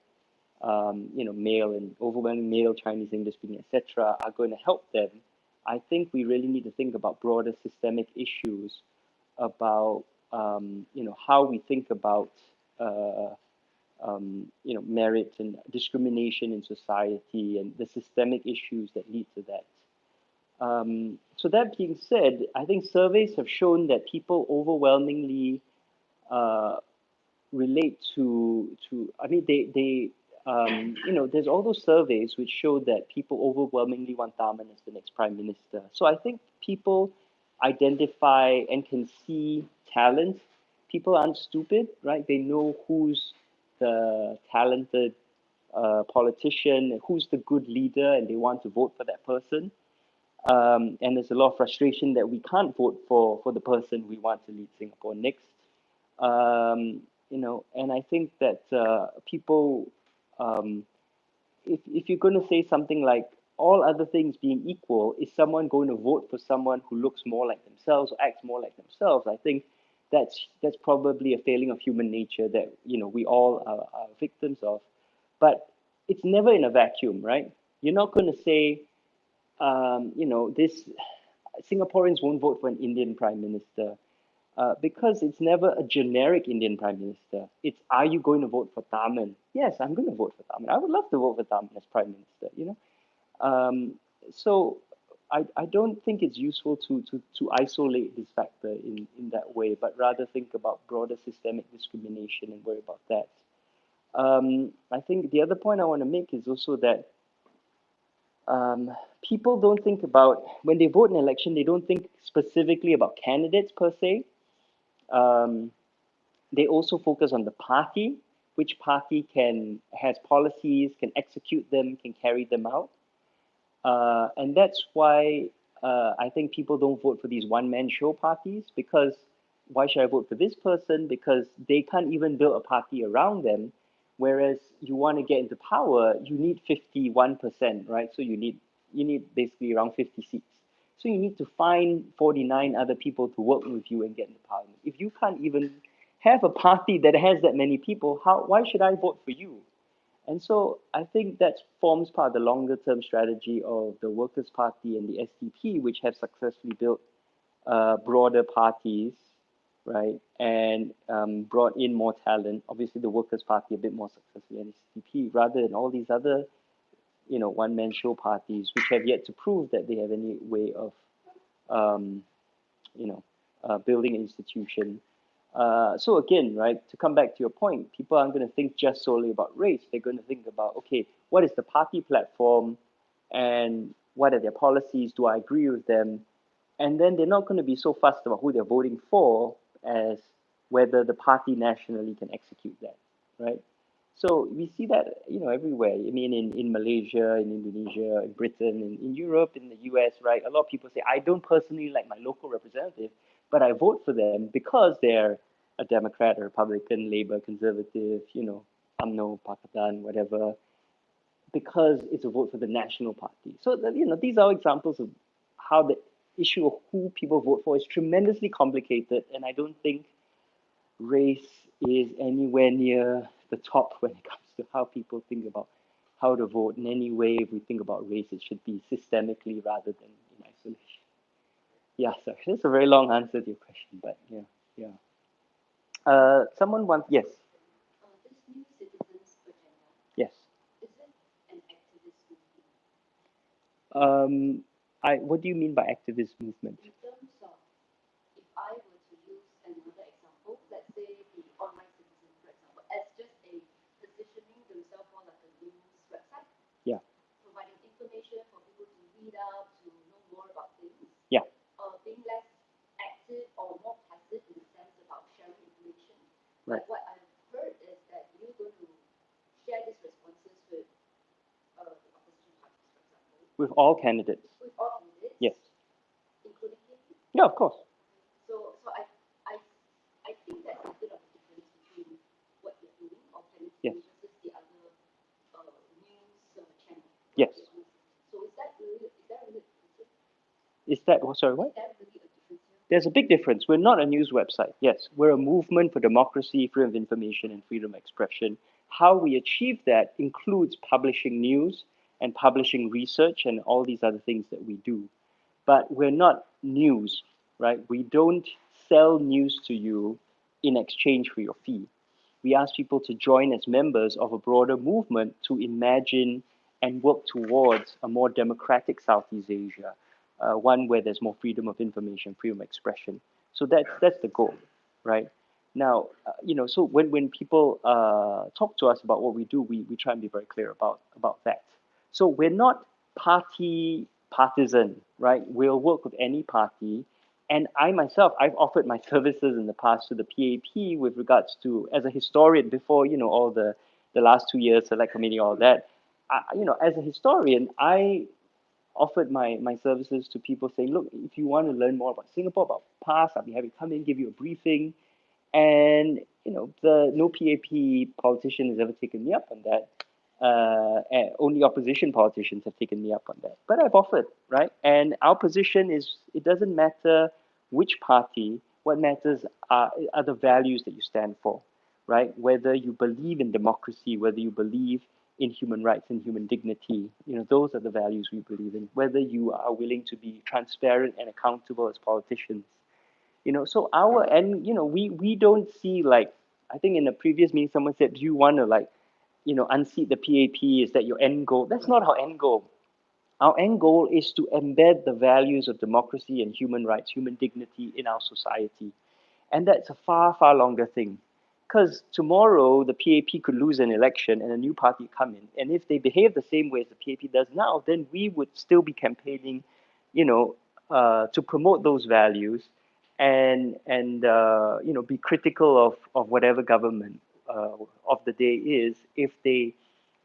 male and overwhelming male, Chinese, English speaking, etc., are going to help them. I think we really need to think about broader systemic issues about how we think about uh, merit and discrimination in society and the systemic issues that lead to that. So that being said, I think surveys have shown that people overwhelmingly uh, relate to I mean there's all those surveys which show that people overwhelmingly want Tharman as the next prime minister. So I think people identify and can see talent. People aren't stupid, right? They know who's the talented politician, who's the good leader, and they want to vote for that person. And there's a lot of frustration that we can't vote for the person we want to lead Singapore next. And I think that people, um, if you're going to say something like all other things being equal, is someone going to vote for someone who looks more like themselves or acts more like themselves? I think that's probably a failing of human nature that we all are victims of. But it's never in a vacuum, right? You're not going to say, this Singaporeans won't vote for an Indian prime minister because it's never a generic Indian prime minister. It's, are you going to vote for Tharman? Yes, I'm going to vote for Tharman. I would love to vote for Tharman as prime minister. So I don't think it's useful to isolate this factor in that way, but rather think about broader systemic discrimination and worry about that. I think the other point I want to make is also that um, people don't think about, when they vote in an election, they don't think specifically about candidates per se. Um, they also focus on the party, which party has policies, can execute them, can carry them out. And that's why I think people don't vote for these one-man show parties, because why should I vote for this person? Because they can't even build a party around them. Whereas you want to get into power, you need 51%, right? So you need basically around 50 seats. So you need to find 49 other people to work with you and get into parliament. If you can't even have a party that has that many people, why should I vote for you? And so I think that forms part of the longer term strategy of the Workers' Party and the SDP, which have successfully built broader parties, right, and brought in more talent. Obviously, the Workers' Party a bit more successful than the SDP, rather than all these other, one-man show parties, which have yet to prove that they have any way of, um, you know, building an institution. So again, right, to come back to your point, people aren't going to think just solely about race. They're going to think about, okay, what is the party platform and what are their policies? Do I agree with them? And then they're not going to be so fussed about who they're voting for as whether the party nationally can execute that, right? So we see that, everywhere. I mean, in Malaysia, in Indonesia, in Britain, in Europe, in the US, right? A lot of people say, I don't personally like my local representative, but I vote for them because they're a Democrat, a Republican, Labour, Conservative, UMNO, Pakatan, whatever, because it's a vote for the national party. So, these are examples of how the issue of who people vote for is tremendously complicated, and I don't think race is anywhere near the top when it comes to how people think about how to vote. In any way, if we think about race, it should be systemically rather than in isolation. Yeah, sorry, that's a very long answer to your question, but yeah, yeah. Someone wants, yes,
This new citizens agenda,
yes.
is it an activist movement?
What do you mean by activist movement?
In terms of, if I were to use another example, let's say the online citizen, for example, as just a positioning themselves more like a news website,
Yeah,
providing information for people to read out, to know more about things,
yeah,
being less active or more passive in the sense about sharing information.
right.
But what I've heard is that you're going to share these responses with the opposition parties, for example,
with all candidates.
With all candidates?
Yes.
Including PAP?
Yeah, of course.
So I think that's a bit of a difference between what you're doing or planning to
Yes.
do versus the other news channel.
Yes.
So is that really a difference?
Is that, sorry, what?
Is that really a difference here?
There's a big difference. We're not a news website. Yes, we're a movement for democracy, freedom of information, and freedom of expression. How we achieve that includes publishing news and publishing research and all these other things that we do. But we're not news, right? We don't sell news to you in exchange for your fee. We ask people to join as members of a broader movement to imagine and work towards a more democratic Southeast Asia, one where there's more freedom of information, freedom of expression. So that's the goal, right? Now, so when people talk to us about what we do, we try and be very clear about that. So we're not partisan, right? We'll work with any party. And I myself, I've offered my services in the past to the PAP with regards to, as a historian, before, all the last 2 years, select committee, all that. As a historian, I offered my services to people saying, look, if you want to learn more about Singapore, about past, I'll be happy to come in, give you a briefing. And the no PAP politician has ever taken me up on that. And only opposition politicians have taken me up on that. But I've offered, right? And our position is it doesn't matter which party. What matters are the values that you stand for, right? Whether you believe in democracy, whether you believe in human rights and human dignity, those are the values we believe in. Whether you are willing to be transparent and accountable as politicians, so we don't see, like, I think in a previous meeting someone said, do you want to, like, unseat the PAP? Is that your end goal? That's not our end goal. Our end goal is to embed the values of democracy and human rights, human dignity in our society. And that's a far, far longer thing. Because tomorrow the PAP could lose an election and a new party come in. And if they behave the same way as the PAP does now, then we would still be campaigning, to promote those values and be critical of whatever government of the day is if they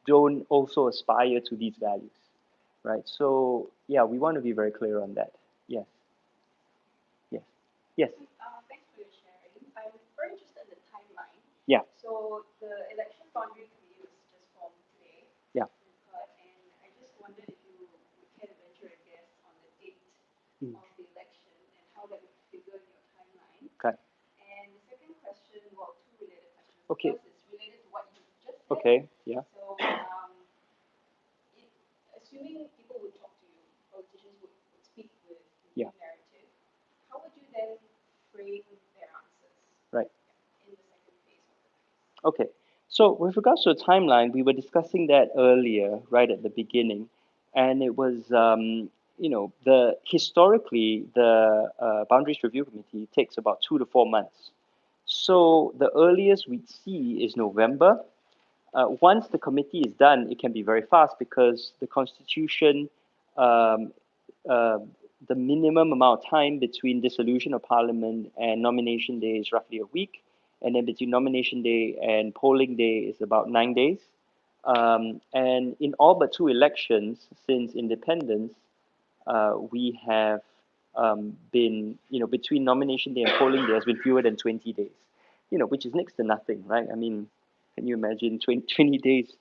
don't also aspire to these values, right? So yeah, we want to be very clear on that. Yes, yes, yes,
Thanks for your sharing. I'm very interested in the timeline.
yeah,
So the election boundary committee was just formed today.
yeah.
And I just wondered if you would care to venture a guess on the date
Mm.
of the election and how that would figure in your timeline.
Okay.
And the second question, well, two related questions.
Okay.
The first is related to what you just said.
Okay. Yeah.
So, assuming people would talk to you, politicians would speak with the
Yeah.
narrative, how would you then frame their answers?
Right.
In the second phase of the phase?
Okay. So with regards to the timeline, we were discussing that earlier, right at the beginning, and it was, the historically the Boundaries Review Committee takes about 2 to 4 months. So the earliest we'd see is November. Once the committee is done, it can be very fast because the Constitution, um, uh, the minimum amount of time between dissolution of Parliament and nomination day is roughly a week, and then between nomination day and polling day is about 9 days. And in all but two elections since independence, we have been, between nomination day and polling day has been fewer than 20 days, which is next to nothing, right? I mean, can you imagine 20 days?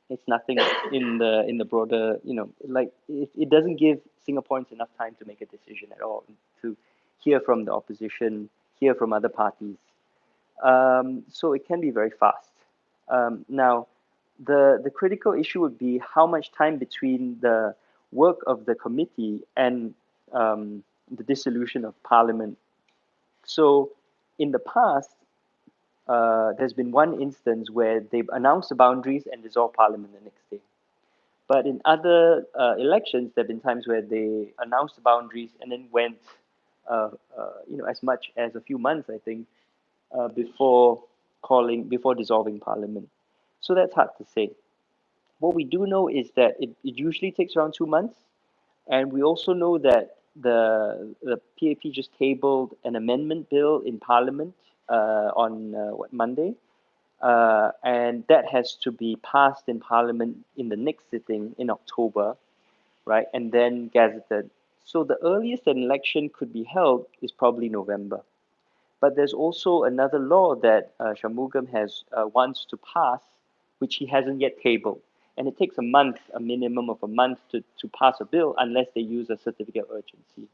It's nothing in the broader, like it doesn't give Singaporeans enough time to make a decision at all, to hear from the opposition, hear from other parties. So it can be very fast. Now, the critical issue would be how much time between the work of the committee and the dissolution of Parliament. So in the past, there's been one instance where they've announced the boundaries and dissolved Parliament the next day. But in other elections, there have been times where they announced the boundaries and then went, as much as a few months, I think, before dissolving Parliament. So that's hard to say. What we do know is that it usually takes around 2 months, and we also know that the PAP just tabled an amendment bill in Parliament on Monday, and that has to be passed in Parliament in the next sitting in October. right? And then gazetted. So the earliest an election could be held is probably November. But there's also another law that Shanmugam has wants to pass, which he hasn't yet tabled. And it takes a month, a minimum of a month to pass a bill unless they use a certificate of urgency.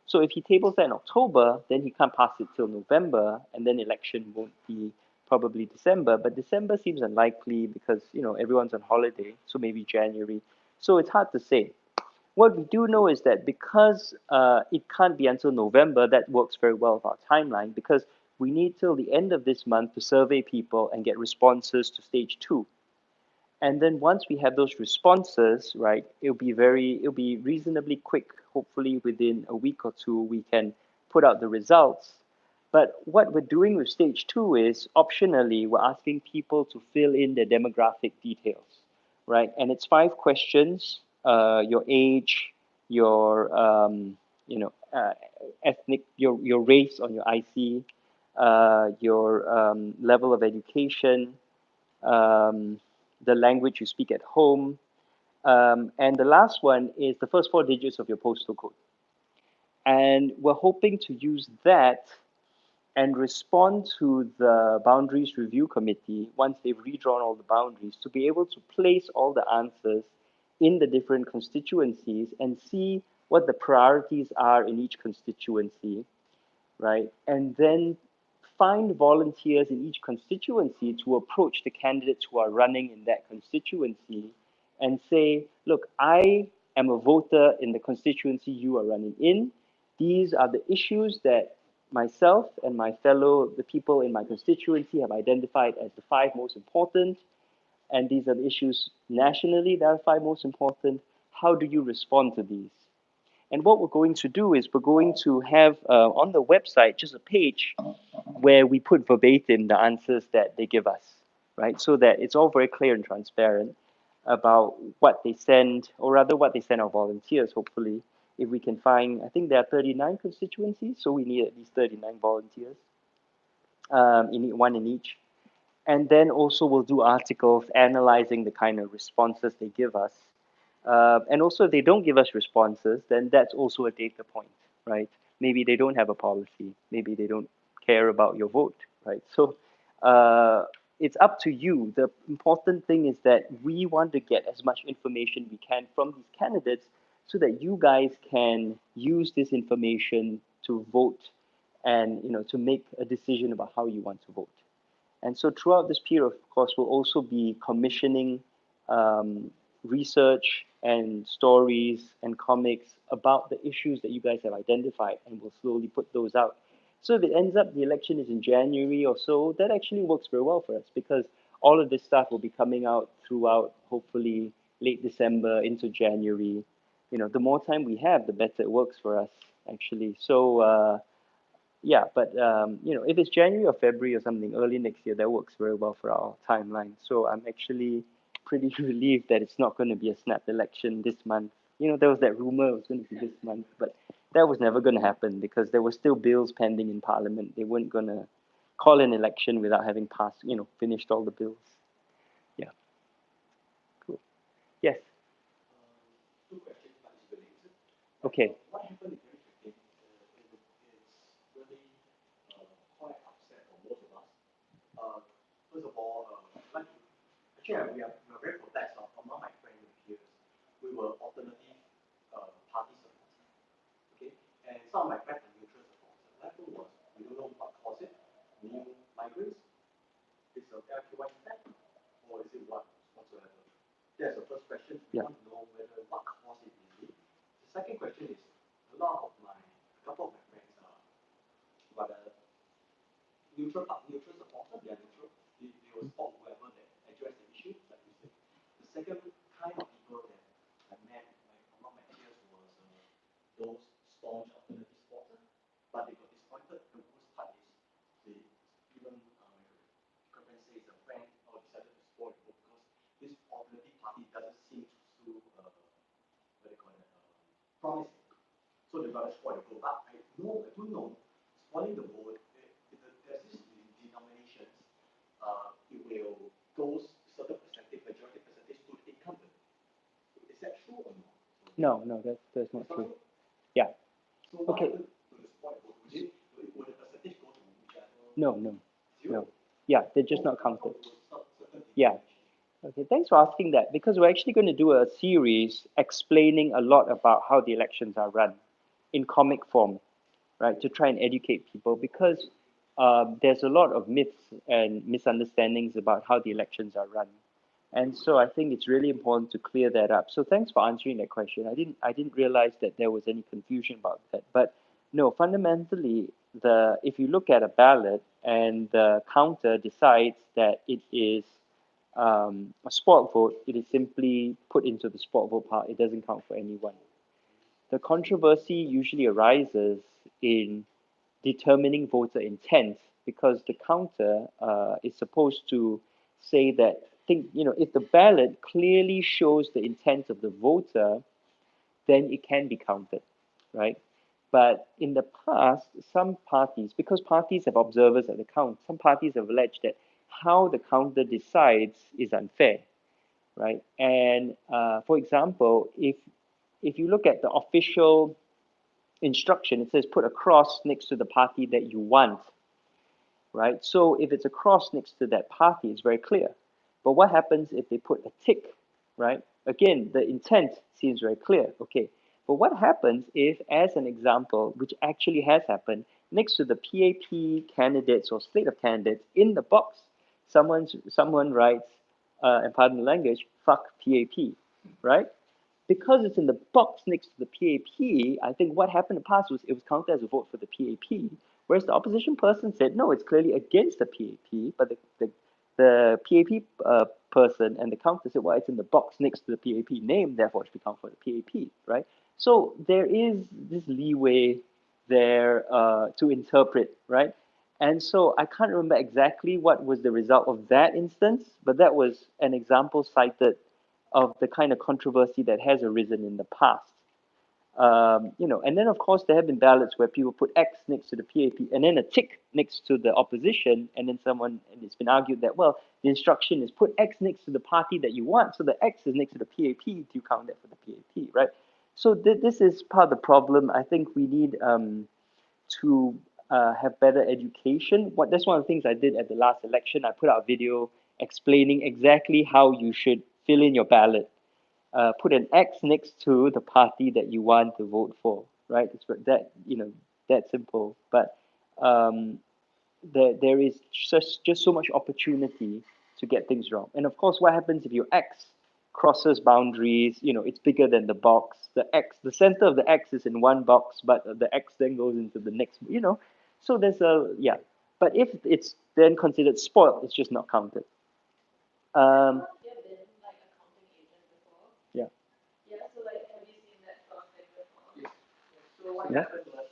So if he tables that in October, then he can't pass it till November, and then election won't be probably December. But December seems unlikely because everyone's on holiday, so maybe January. So it's hard to say. What we do know is that because it can't be until November, that works very well with our timeline because we need till the end of this month to survey people and get responses to stage two. And then once we have those responses, right, it'll be reasonably quick. Hopefully within a week or two, we can put out the results. But what we're doing with stage two is optionally, we're asking people to fill in their demographic details, right? And it's 5 questions: your age, your ethnic, your race on your IC, your level of education, um, the language you speak at home, and the last one is the first 4 digits of your postal code. And we're hoping to use that and respond to the Boundaries Review Committee once they've redrawn all the boundaries to be able to place all the answers in the different constituencies and see what the priorities are in each constituency, right? And then find volunteers in each constituency to approach the candidates who are running in that constituency and say, look, I am a voter in the constituency you are running in. These are the issues that myself and the people in my constituency have identified as the 5 most important. And these are the issues nationally that are 5 most important. How do you respond to these? And what we're going to do is we're going to have on the website just a page where we put verbatim the answers that they give us, right? So that it's all very clear and transparent about what they send, or rather what they send our volunteers, hopefully. If we can find, I think there are 39 constituencies, so we need at least 39 volunteers, one in each. And then also we'll do articles analyzing the kind of responses they give us. And also, if they don't give us responses, then that's also a data point, right? Maybe they don't have a policy. Maybe they don't care about your vote, right? So it's up to you. The important thing is that we want to get as much information we can from these candidates so that you guys can use this information to vote and to make a decision about how you want to vote. And so throughout this period, of course, we'll also be commissioning research and stories and comics about the issues that you guys have identified, and we'll slowly put those out. So if it ends up the election is in January or so, that actually works very well for us because all of this stuff will be coming out throughout, hopefully, late December into January. The more time we have, the better it works for us, actually. So yeah, but if it's January or February or something early next year, that works very well for our timeline. So I'm actually pretty relieved that it's not going to be a snap election this month. There was that rumor it was going to be this month, but that was never going to happen because there were still bills pending in Parliament. They weren't going to call an election without having passed, finished all the bills. Yeah, cool. Yes.
Two questions, but it's related.
Okay.
What happened in 2015 is really quite upset for most of us. Uh, First of all, like actually we are very perplexed among my friends and peers. We were alternative party supporters, okay, and some of my friends are neutral supporters. That was we don't know what caused it. New migrants, is a LQY effect, or is it whatsoever? That's the first question. We
Yeah.
want to know whether what caused it really. The second question is a lot of my a couple of my friends are rather neutral supporter, they are neutral. They will support whoever that address the issue, like you said. The second kind of people that I met among my peers was those staunch alternative supporters, but they got disappointed. The worst part is they even my girlfriend says a friend decided to spoil the book because this alternative party doesn't seem to what they call it promising. So they got to spoil the vote. But I do know, spoiling the vote, there's this denominations, it will goes certain percentage, majority percentage to the incumbent. Is that true or not?
No, no, that's not true. Yeah. Okay. No, no, no. Yeah, they're just not counted. Yeah. Okay, thanks for asking that because we're actually going to do a series explaining a lot about how the elections are run in comic form, right, to try and educate people because there's a lot of myths and misunderstandings about how the elections are run. And so I think it's really important to clear that up. So thanks for answering that question. I didn't realize that there was any confusion about that. But no, fundamentally, the if you look at a ballot and the counter decides that it is a sport vote, it is simply put into the sport vote pile. It doesn't count for anyone. The controversy usually arises in determining voter intent because the counter is supposed to say that if the ballot clearly shows the intent of the voter, then it can be counted, right? But in the past, some parties, because parties have observers at the count, some parties have alleged that how the counter decides is unfair, right? And for example, if you look at the official instruction, it says put a cross next to the party that you want, right? So if it's a cross next to that party, it's very clear. But what happens if they put a tick, right? Again, the intent seems very clear. Okay. But what happens if, as an example, which actually has happened, next to the PAP candidates or slate of candidates in the box, someone writes, and pardon the language, fuck PAP, right? Because it's in the box next to the PAP, I think what happened in the past was it was counted as a vote for the PAP, whereas the opposition person said, no, it's clearly against the PAP, but the PAP person and the counter said, well, it's in the box next to the PAP name, therefore it should be counted for the PAP, right? So there is this leeway there to interpret, right? And so I can't remember exactly what was the result of that instance, but that was an example cited of the kind of controversy that has arisen in the past. And then of course there have been ballots where people put X next to the PAP and then a tick next to the opposition, and then and it's been argued that well, the instruction is put X next to the party that you want, so the X is next to the PAP. Do you count that for the PAP, right? So this is part of the problem. I think we need to have better education. That's one of the things I did at the last election. I put out a video explaining exactly how you should fill in your ballot. Put an X next to the party that you want to vote for, right? It's that simple. But um, there is just so much opportunity to get things wrong. And of course, what happens if your X crosses boundaries? It's bigger than the box. The center of the X is in one box, but the X then goes into the next. So there's yeah. But if it's then considered spoiled, it's just not counted. Um,
Have you been like a counting agent before?
yeah.
Yeah, so like have you seen that sort of thing before?
Yes. So what
Yeah.
happened was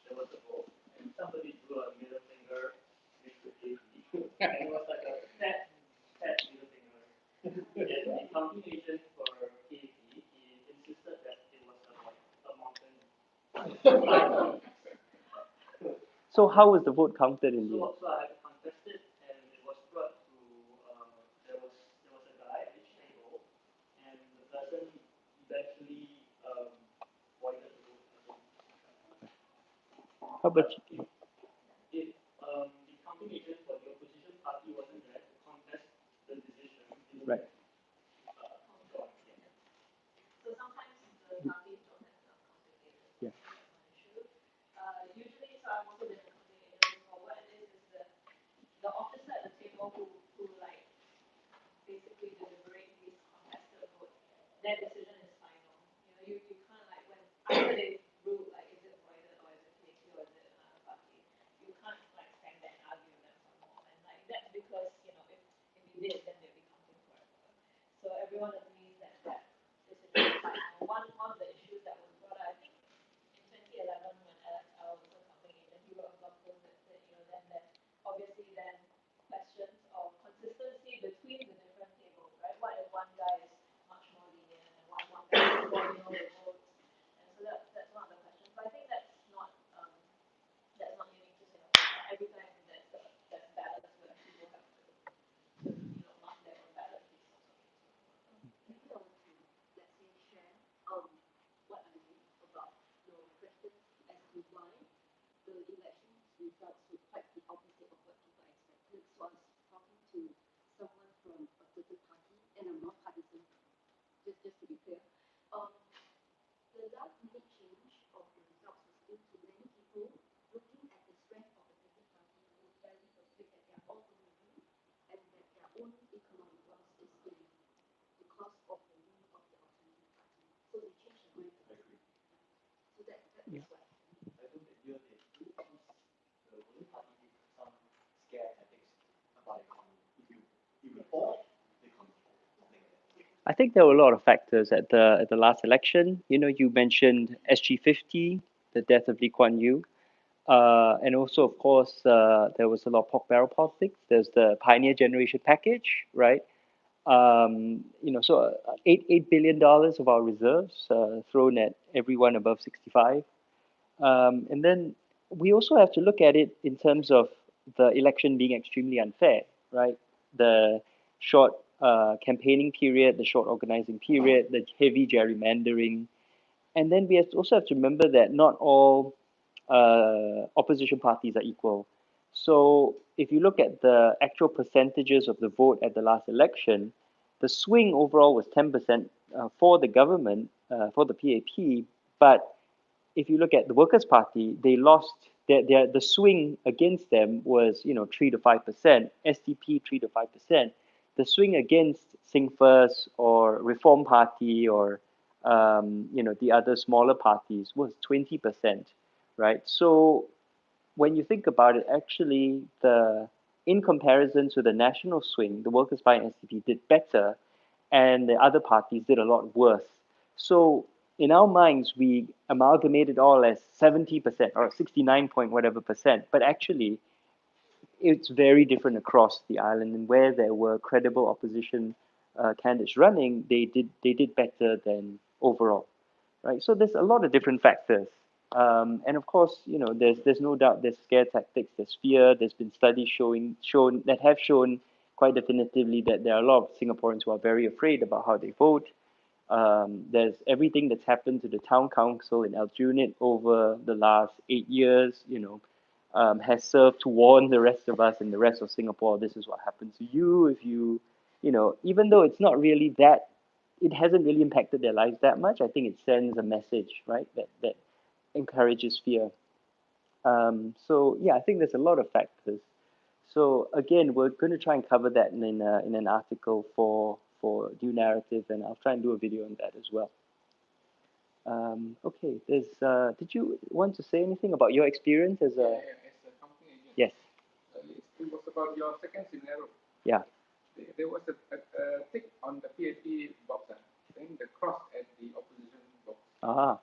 there was a vote and somebody drew a middle finger next to AP and it was like a fat middle finger. And the counting agent for AP, he insisted that it was a mountain.
So how was the vote counted in the end?
So I contested and it was brought to there was a guy at each table and the person eventually voided the vote.
How about
If the counting agent for the opposition party wasn't there to contest the decision, it would
right?
have gone.
So sometimes the counties don't have enough counting agents.
Yeah.
I think that's one issue. Usually, so I've also been a counting agent before. What it is the officer at the table who like basically deliberate these contested votes. Their decision is final. You kind of like when after they rule like is it voided or is it PAP or is it another party, you can't like stand there and argue with them some more. And like that's because if you did, then they'll be counting forever. So everyone agrees that decision is final. One of the issues that was brought up, I think in 2011 when LSL was a counting agent, he wrote a blog post that said, then that obviously then questions of consistency between the different tables, right? What if one guy is much more lenient and one to someone from a certain party, and I'm not partisan, just to be clear. Um, the last minute change of the results was due to many people looking at the strength of the second party who fairly persuade that they are all going to win and that their own economic loss is in because of the win of the alternative party. So they changed their mind. I agree. So that is what.
I think that year they do use the ruling party did some scare tactics about the economy. If you report the economy, something like that.
I think there were a lot of factors at the last election. You know, you mentioned SG50, the death of Lee Kuan Yew, and also, of course, there was a lot of pork barrel politics. There's the Pioneer Generation package, right? You know, so $8 billion of our reserves thrown at everyone above 65. And then we also have to look at it in terms of the election being extremely unfair, right? The short campaigning period, the short organizing period, the heavy gerrymandering. And then also have to remember that not all opposition parties are equal. So if you look at the actual percentages of the vote at the last election, the swing overall was 10% for the government, for the PAP, but if you look at the Workers' Party, they lost the swing against them was 3 to 5%, SDP 3 to 5%. The swing against Sing First or Reform Party or the other smaller parties was 20%, right? So when you think about it, actually the in comparison to the national swing, the Workers' Party and SDP did better, and the other parties did a lot worse. So in our minds, we amalgamate it all as 70% or 69 point whatever percent, but actually it's very different across the island. And where there were credible opposition candidates running, they did better than overall, right? So there's a lot of different factors. And of course, there's no doubt there's scare tactics, there's fear. There's been studies shown that have shown quite definitively that there are a lot of Singaporeans who are very afraid about how they vote. There's everything that's happened to the town council in Aljunied over the last 8 years, has served to warn the rest of us and the rest of Singapore, this is what happens to you if even though it's not really that, it hasn't really impacted their lives that much. I think it sends a message, right, that encourages fear. So yeah, I think there's a lot of factors. So again, we're going to try and cover that in an article for Due Narrative, and I'll try and do a video on that as well. Okay, did you want to say anything about your experience as a?
As a company agent.
Yes.
It was about your second scenario.
Yeah.
There was a tick on the PAP box, then the cross at the opposition box.
Ah.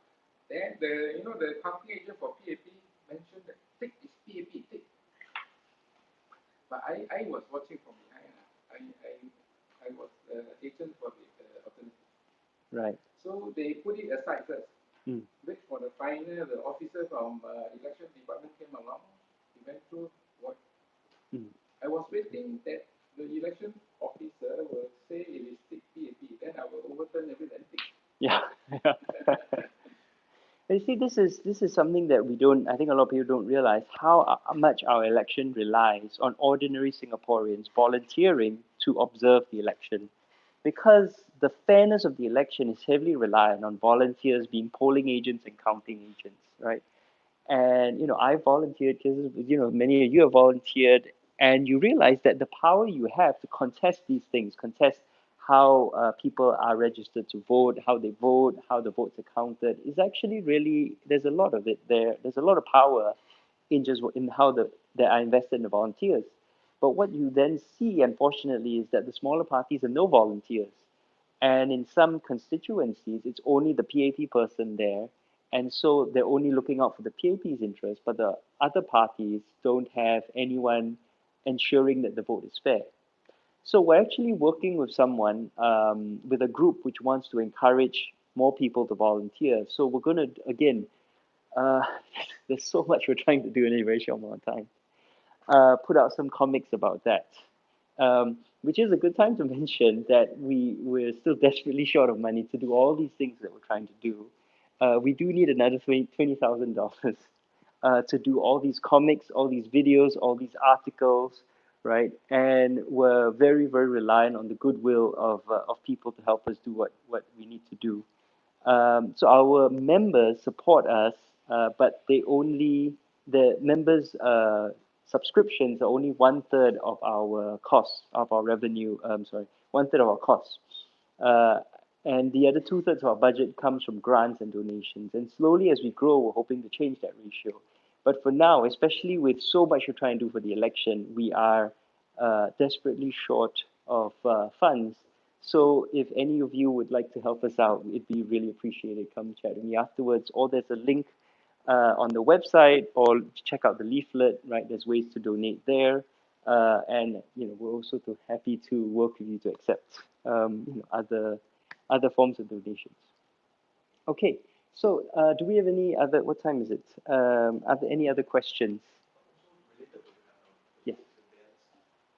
Then the company agent for PAP mentioned that tick is PAP tick. But I was watching from behind. I was agent for the alternative.
Right.
So they put it aside first. Wait for the final. The officer from election department came along. He went through what. I was waiting that the election officer will say it is tick PAP. Then I will overturn everything.
Yeah. You see, this is something that we don't. I think a lot of people don't realize how much our election relies on ordinary Singaporeans volunteering to observe the election, because the fairness of the election is heavily reliant on volunteers being polling agents and counting agents, right? And I volunteered because many of you have volunteered, and you realize that the power you have to contest these things, contest how people are registered to vote, how they vote, how the votes are counted, is actually really, there's a lot of it there. There's a lot of power in just in how that are invested in the volunteers. But what you then see, unfortunately, is that the smaller parties have no volunteers. And in some constituencies, it's only the PAP person there. And so they're only looking out for the PAP's interest, but the other parties don't have anyone ensuring that the vote is fair. So we're actually working with someone, with a group which wants to encourage more people to volunteer. So we're going to, again, uh, there's so much we're trying to do in a very short amount of time. Put out some comics about that. Which is a good time to mention that we're still desperately short of money to do all these things that we're trying to do. We do need another $20,000 to do all these comics, all these videos, all these articles, right? And we're very, very reliant on the goodwill of people to help us do what we need to do. So our members support us, but the members' subscriptions are only one third of our costs, of our revenue, sorry, one third of our costs. Uh, and the other two thirds of our budget comes from grants and donations. And slowly as we grow, we're hoping to change that ratio. But for now, especially with so much we're trying to do for the election, we are desperately short of funds. So if any of you would like to help us out, it'd be really appreciated. Come chat with me afterwards, or there's a link on the website, or check out the leaflet. Right, there's ways to donate there, and we're also too happy to work with you to accept other forms of donations. Okay, so do we have any other? What time is it? Are there any other questions?
Related to that,
Yes.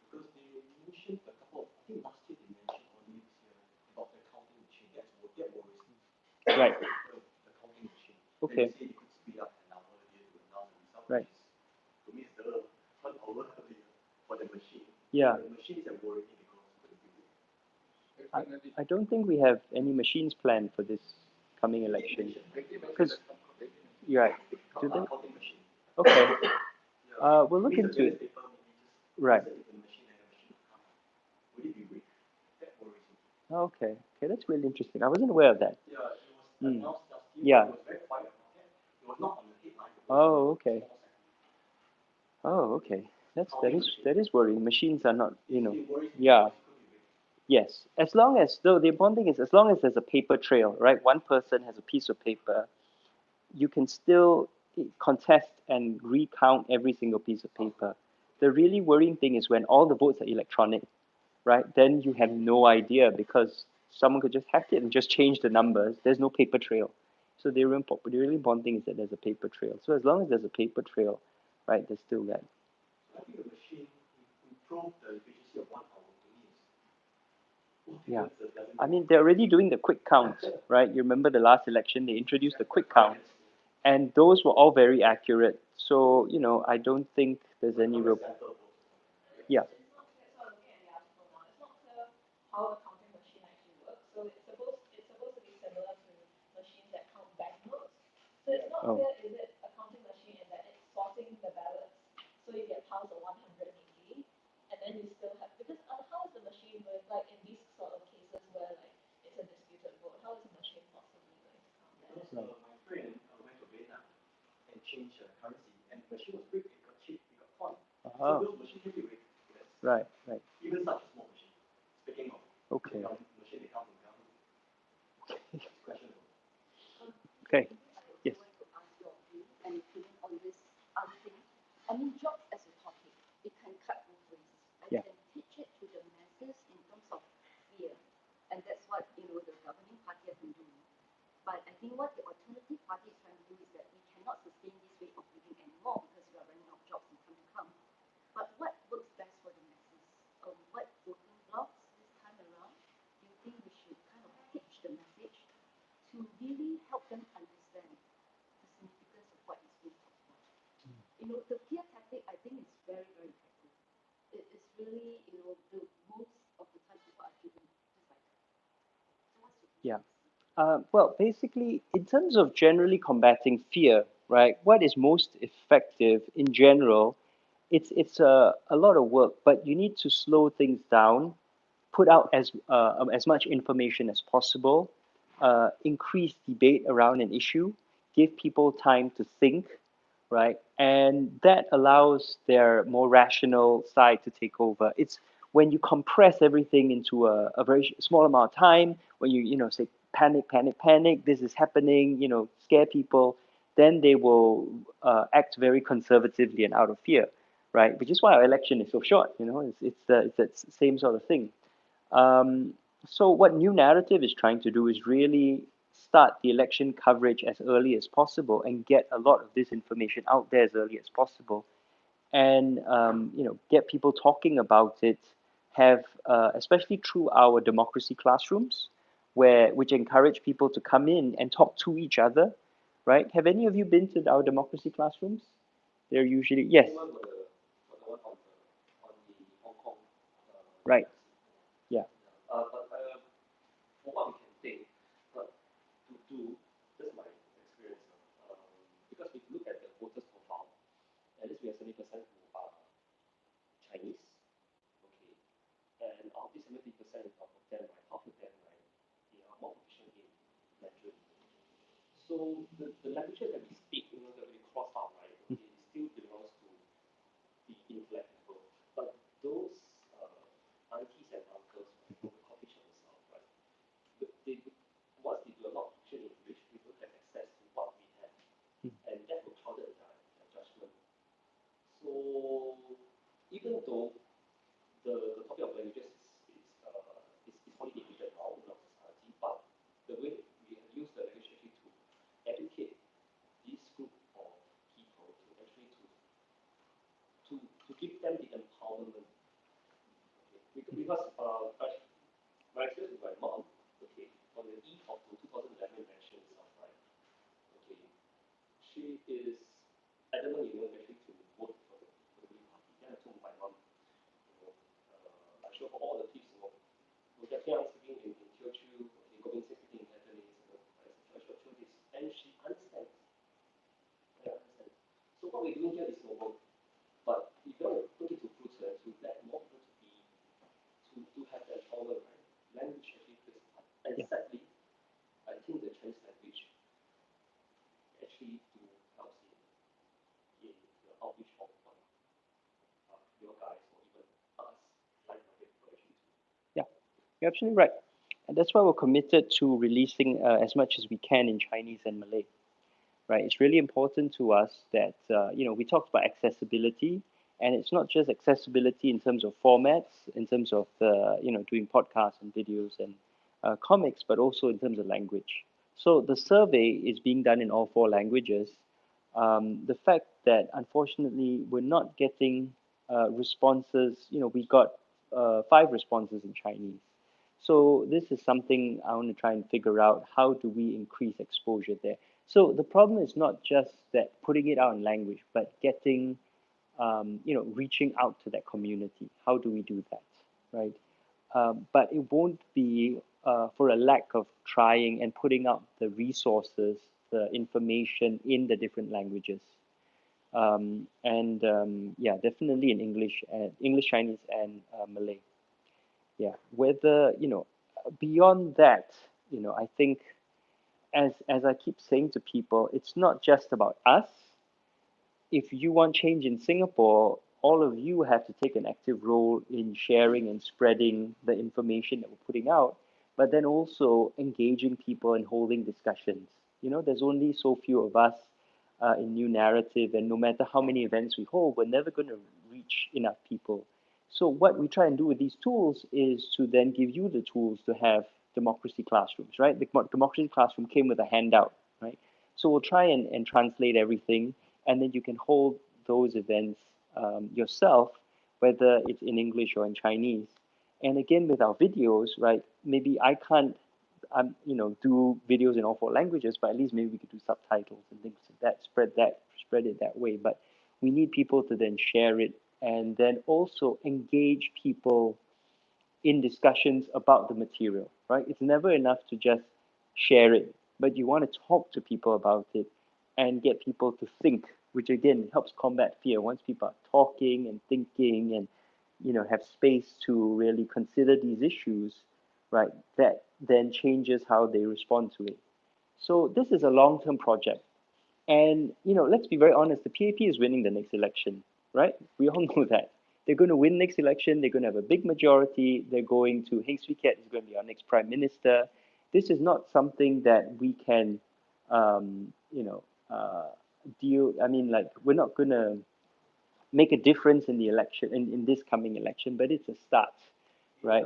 because they mentioned a couple of, I think last year they mentioned only this year about the counting machine. That worries me.
Right.
The counting machine.
Okay.
Then they say they could speed up an hour earlier to announce the result.
Right.
To me, it's the 1 hour earlier for the machine.
Yeah.
The machines that worry me because
I don't think we have any machines planned for this coming election. Because, right. Do they? Okay. We'll look into it. Right. Okay. Okay, that's really interesting. I wasn't aware of that. Yeah. Oh, okay. Oh, okay. That is worrying. Machines are not, yeah. Yes. As long as, though, the important thing is, as long as there's a paper trail, right? One person has a piece of paper, you can still contest and recount every single piece of paper. The really worrying thing is when all the votes are electronic, right? Then you have no idea because someone could just hack it and just change the numbers. There's no paper trail. So the really important thing is that there's a paper trail. So as long as there's a paper trail, right, there's still that.
I think the machine improved the efficiency of 1 hour to me.
Yeah. I mean, they're already doing the quick count, right? You remember the last election, they introduced the quick count, and those were all very accurate. So, I don't think there's any real. Yeah.
It's not, looking at the article now, it's not clear how the counting machine actually works. So it's supposed to be similar to machines that count banknotes. So it's not clear, is it a counting machine in that it's sorting the ballots so you get piles of 100 neatly, and then you still have, because how is the machine going, like in these sort of cases where like it's a disputed vote, how is the machine possibly going to count that?
Because my friend went to Vietnam and changed currency, and the machine was big, it got cheap, it got coin. So those machines can be rigged.
Right.
Even such a small machine. Speaking of
Okay.
machine, they come from government. It's questionable.
Okay. Yes.
And opinion on this other thing. I mean, jobs as a topic, it can cut both ways. I can teach it to the masses in terms of fear, and that's what the governing party has been doing. But I think what the alternative party is trying to do is that we cannot sustain this way of living anymore because we are running out of jobs in time to come. But what works best for the masses? What voting blocks this time around? Do you think we should kind of pitch the message to really help them understand the significance of what is being talked about? The fear tactic, I think, is very, very effective. It is really, the most of the time people are driven just like that. So what's your
Yeah. Well, basically, in terms of generally combating fear, right, what is most effective in general, it's a lot of work, but you need to slow things down, put out as much information as possible, increase debate around an issue, give people time to think, right? And that allows their more rational side to take over. It's when you compress everything into a very small amount of time, when you say panic, panic, panic, this is happening, scare people, then they will act very conservatively and out of fear, right? Which is why our election is so short. It's that same sort of thing. So what New Narrative is trying to do is really start the election coverage as early as possible and get a lot of this information out there as early as possible, and get people talking about it. Have especially through our democracy classrooms, which encourage people to come in and talk to each other, right? Have any of you been to our democracy classrooms? They're usually yes. Right. Yeah.
For what we can take, but to do, this is my experience. Because if you look at the voters profile, at least we have 70% who are Chinese, okay, and out of these 70% of them, right, half of them, right, they are more proficient in Mandarin. So the languages that we speak, that we cross out, right, okay, it still belongs to the intellect level. But those aunties and uncles, right, from the coffee shop itself, right, they once they do a lot of teaching in English, they don't have access to what we have, and that will cloud their judgment. So even though the topic of languages is only debated now in our society, but the way we use the language actually to educate this group of people to actually to give them the empowerment. Okay? Because my experience with my mom, okay, on the eve of the 2011 election itself, right? Okay, she is adamant, actually to vote for the Green Party. Then I told my mom, I show for all the tips, Jackie speaking in Teochew, okay, Gobin speaking in Cantonese, I show this, and she understands. I understand. So what we're doing here is noble, but if you want to put it to fruits, to let more people to be, to have that empowerment, right? Language actually plays a part. And sadly, I think the Chinese language actually do helps in the outreach of your guys or even us, like-minded people actually too.
Yeah, you're absolutely right. And that's why we're committed to releasing as much as we can in Chinese and Malay. Right? It's really important to us that we talked about accessibility, and it's not just accessibility in terms of formats, in terms of doing podcasts and videos and comics, but also in terms of language. So the survey is being done in all four languages. The fact that unfortunately we're not getting responses, we got 5 responses in Chinese. So this is something I want to try and figure out. How do we increase exposure there? So the problem is not just that putting it out in language, but getting, reaching out to that community. How do we do that, right? But it won't be for a lack of trying and putting out the resources, the information in the different languages. Yeah, definitely in English, Chinese, and Malay. Yeah, whether, beyond that, I think as I keep saying to people, it's not just about us. If you want change in Singapore, all of you have to take an active role in sharing and spreading the information that we're putting out, but then also engaging people and holding discussions. There's only so few of us in New Narrative, and no matter how many events we hold, we're never going to reach enough people. So what we try and do with these tools is to then give you the tools to have democracy classrooms, right? The democracy classroom came with a handout, right? So we'll try and translate everything, and then you can hold those events yourself, whether it's in English or in Chinese. And again, with our videos, right? Maybe I can't, do videos in all four languages, but at least maybe we could do subtitles and things like that, spread it that way. But we need people to then share it and then also engage people in discussions about the material, right? It's never enough to just share it, but you want to talk to people about it and get people to think, which again helps combat fear. Once people are talking and thinking and have space to really consider these issues, right, that then changes how they respond to it. So this is a long-term project. And let's be very honest, the PAP is winning the next election, right? We all know that. They're going to win next election, they're going to have a big majority, they're going to, Heng Swee Keat is going to be our next prime minister. This is not something that we can, um, you know, uh, we're not going to make a difference in the election, in this coming election, but it's a start, right?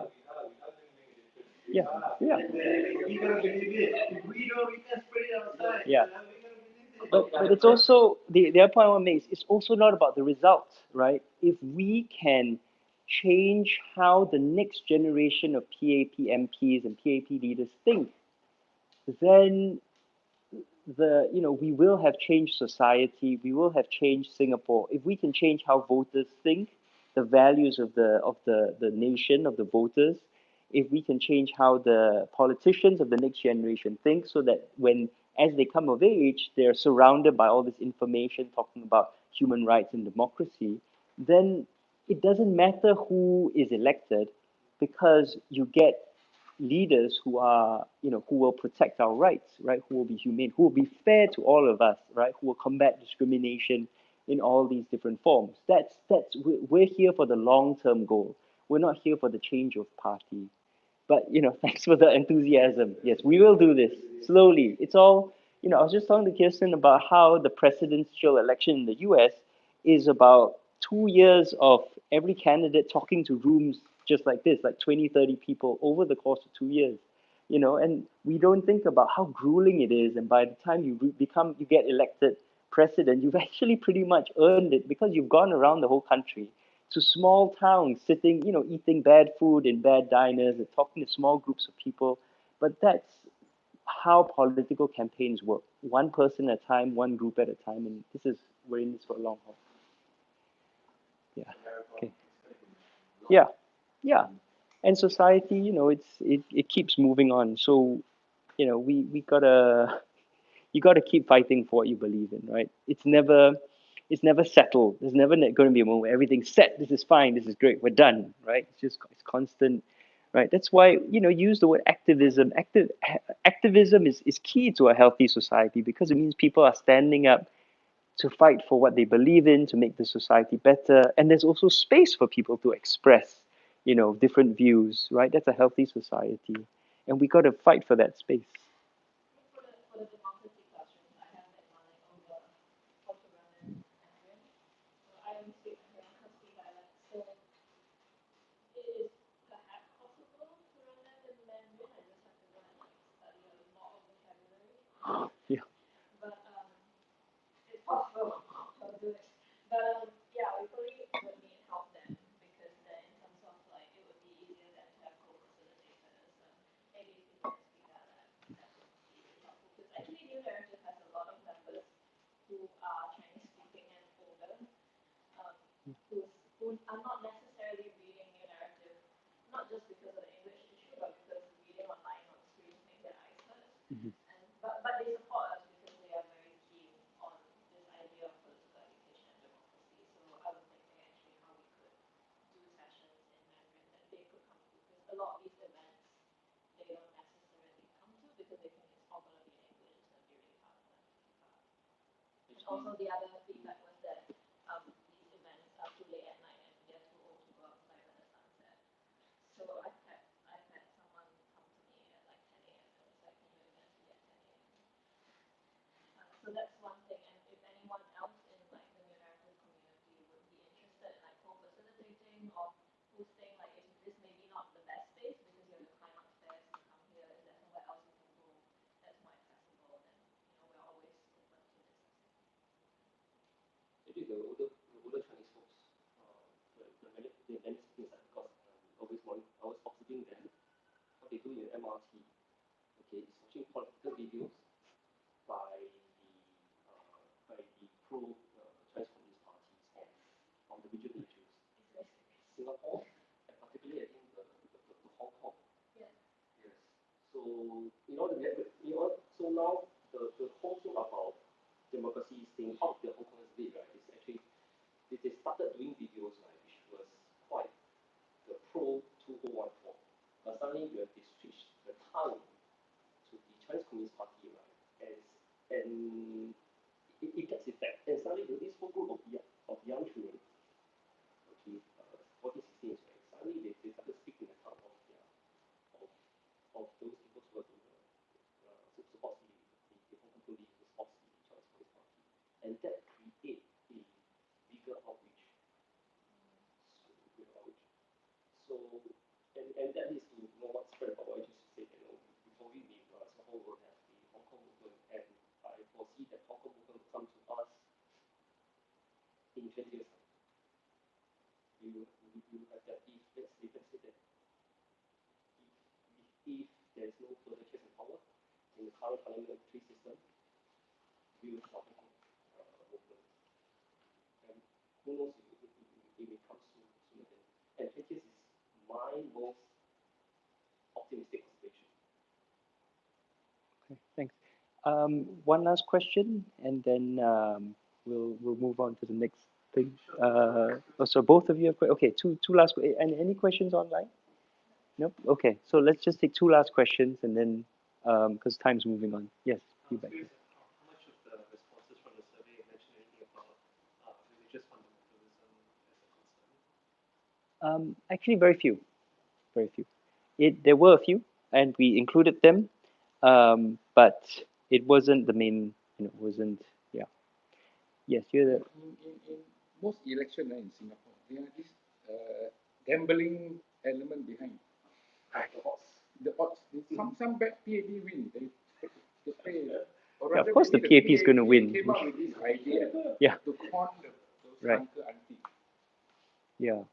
Yeah, yeah.
We gotta believe it. If we don't, we can spread it outside.
Yeah.
We gotta believe it.
But it's also the other point I want to make is it's also not about the results, right? If we can change how the next generation of PAP MPs and PAP leaders think, then we will have changed society, we will have changed Singapore. If we can change how voters think, the values of the nation, of the voters, if we can change how the politicians of the next generation think, so that when as they come of age, they're surrounded by all this information talking about human rights and democracy, then it doesn't matter who is elected, because you get leaders who are, who will protect our rights, right? Who will be humane, who will be fair to all of us, right? Who will combat discrimination in all these different forms. We're here for the long-term goal. We're not here for the change of party. But thanks for the enthusiasm. Yes, we will do this slowly. It's all, I was just talking to Kirsten about how the presidential election in the US is about 2 years of every candidate talking to rooms just like this, like 20, 30 people over the course of 2 years. And we don't think about how grueling it is. And by the time you get elected president, you've actually pretty much earned it, because you've gone around the whole country to small towns, sitting, eating bad food in bad diners and talking to small groups of people. But that's how political campaigns work. One person at a time, one group at a time. And we're in this for a long haul. Yeah. Okay. Yeah. Yeah. And society, it keeps moving on. So, we gotta you got to keep fighting for what you believe in, right? It's never settled. There's never going to be a moment where everything's set. This is fine. This is great. We're done, right? It's constant, right? That's why use the word activism. Activism is key to a healthy society, because it means people are standing up to fight for what they believe in, to make the society better, and there's also space for people to express different views, right? That's a healthy society, and we got to fight for that space.
For the democracy classroom, I have like one like over Portuguese Mandarin. So I only speak Mandarin, can't speak dialect. So it is perhaps possible to run them in Mandarin. I just have to go and like study a lot of vocabulary.
Yeah.
But it's possible. I'll do it. But yeah, we probably would need help then, because then in terms of like it would be easier than to have co-facilitators. Maybe if people can speak dialect, that would be really helpful. Because actually, New Narrative has a lot of members who are Chinese speaking and older, um, who are not necessarily reading New Narrative, not just because of the English issue, but because reading online on screens make their eyes hurt. But they support us because they are very keen on this idea of political education and democracy. So I was thinking actually how we could do sessions in Mandarin that they could come to, because a lot of these events they don't necessarily come to, because they think it's all going to be in English. It's going to be really hard for them to keep up. And also the other feedback was that these events are too late at night and they're too old to go outside when the sun's set. So I've had someone come to me at like 10 a.m. and was like, can you event me at 10 a.m.? So that's one thing. And if anyone else in like the New Narrative community would be interested in like co-facilitating or hosting, like if this maybe not the best space because you have to climb upstairs to come here, is there somewhere else you can go that's more accessible? Then we're always open to discussing.
Maybe the older Chinese folks, the many things like, because I was observing them, what they do in MRT, okay, is watching political videos by the pro Chinese Communist parties on the regional issues. Singapore, and particularly I think the Hong Kong.
Yeah.
Yes. So so now the whole thing about democracy thing out the Hong Kongers did, right, is actually they started doing videos, right, which was quite the pro 2014. But suddenly when they switched the tongue to the Chinese Communist Party, right, and it gets effect. And suddenly this whole group of young children, okay, 14, 16 years, right, suddenly they started speaking the tongue of, of those people who were supports the Hong Kong police, who supports the Chinese Communist Party. And that create a bigger outreach. So, and that leads to what spread about what I just said, before we leave, Singapore will have the Hong Kong movement, and I foresee that Hong Kong movement will come to us in 20 years' time. We will have that if, let's say that if there is no further change in power in the current parliamentary system, we will have Hong Kong movement. And who knows, it may come soon. most optimistic observation.
Okay, thanks. One last question, and then we'll move on to the next thing. So both of you have okay. Two last. And any questions online? Nope. Okay, so let's just take two last questions, and then because time's moving on. Yes, you back.
Curious, how much of the responses from the survey mentioned anything about religious fundamentalism as a concern?
Actually, very few. Very few. There were a few, and we included them, but it wasn't the main. Wasn't. Yeah. Yes, you're the.
In most election in Singapore, there are this gambling element behind. The odds. Some bad PAP win. They pay. Or
Yeah,
rather,
of course, the
maybe
PAP is going to win.
came up with this idea
Yeah.
to con those
Right.
uncle auntie.
Yeah.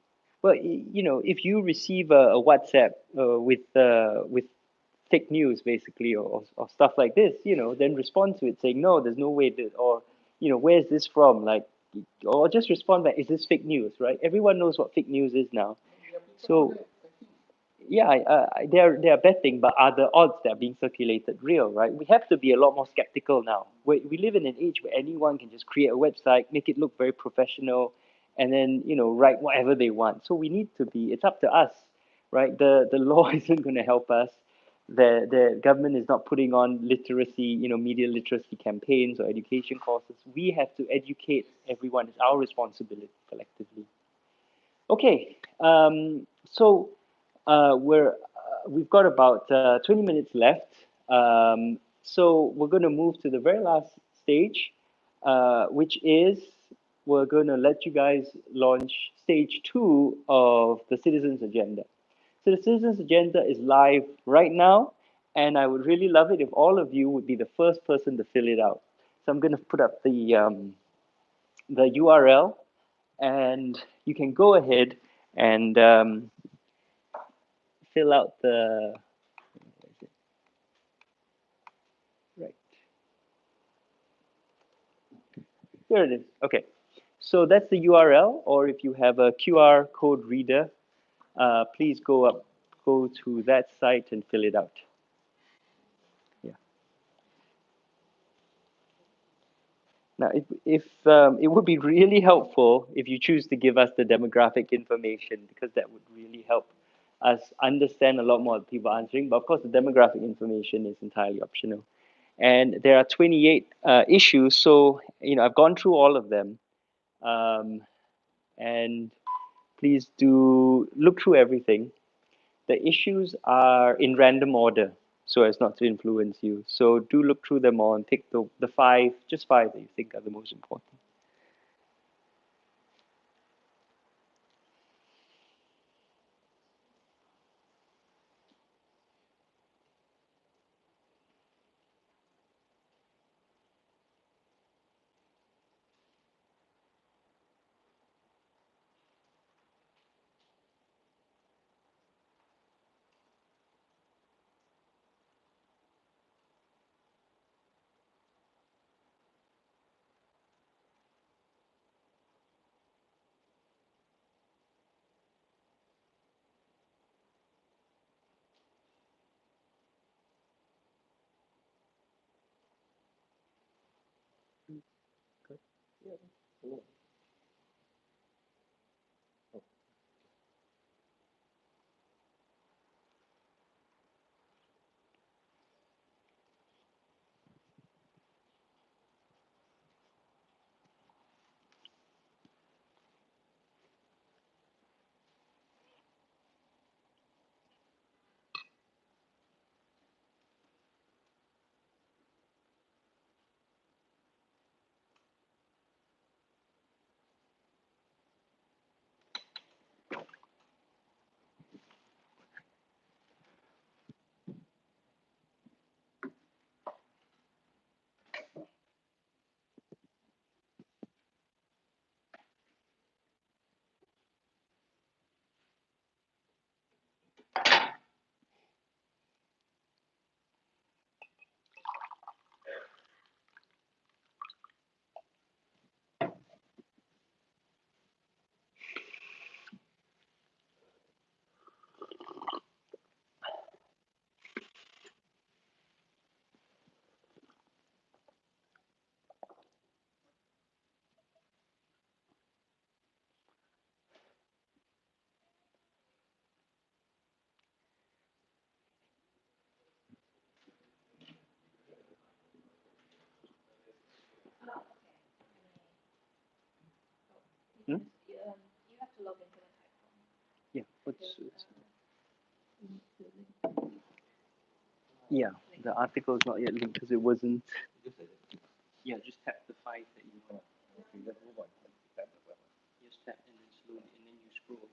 Well, if you receive a WhatsApp with fake news basically or stuff like this, then respond to it saying no, there's no way that, or where's this from, like, or just respond back, is this fake news, right? Everyone knows what fake news is now. So yeah, they're betting, but are the odds that are being circulated real, right? We have to be a lot more skeptical now. We live in an age where anyone can just create a website, make it look very professional, and then write whatever they want. So we need to be. It's up to us, right? The law isn't going to help us. The government is not putting on literacy, media literacy campaigns or education courses. We have to educate everyone. It's our responsibility collectively. Okay, so we've got about 20 minutes left. So we're going to move to the very last stage, which is we're going to let you guys launch stage 2 of the Citizens Agenda. So the Citizens Agenda is live right now, and I would really love it if all of you would be the first person to fill it out. So I'm going to put up the URL, and you can go ahead and fill out the right. Here it is. Okay, so that's the URL, or if you have a QR code reader, please go to that site and fill it out. Yeah. Now, if it would be really helpful if you choose to give us the demographic information, because that would really help us understand a lot more of the people answering. But of course, the demographic information is entirely optional. And there are 28 issues, so I've gone through all of them, and please do look through everything. The issues are in random order, so as not to influence you. So do look through them all and pick the five, just five that you think are the most important.
to log into the type form.
Yeah.
Because,
yeah, the article is not yet linked because it wasn't. Yeah, just tap the 5 that you want.
Okay, let's move on. Let's tap the button.
Just tap and then slowly, and then you scroll.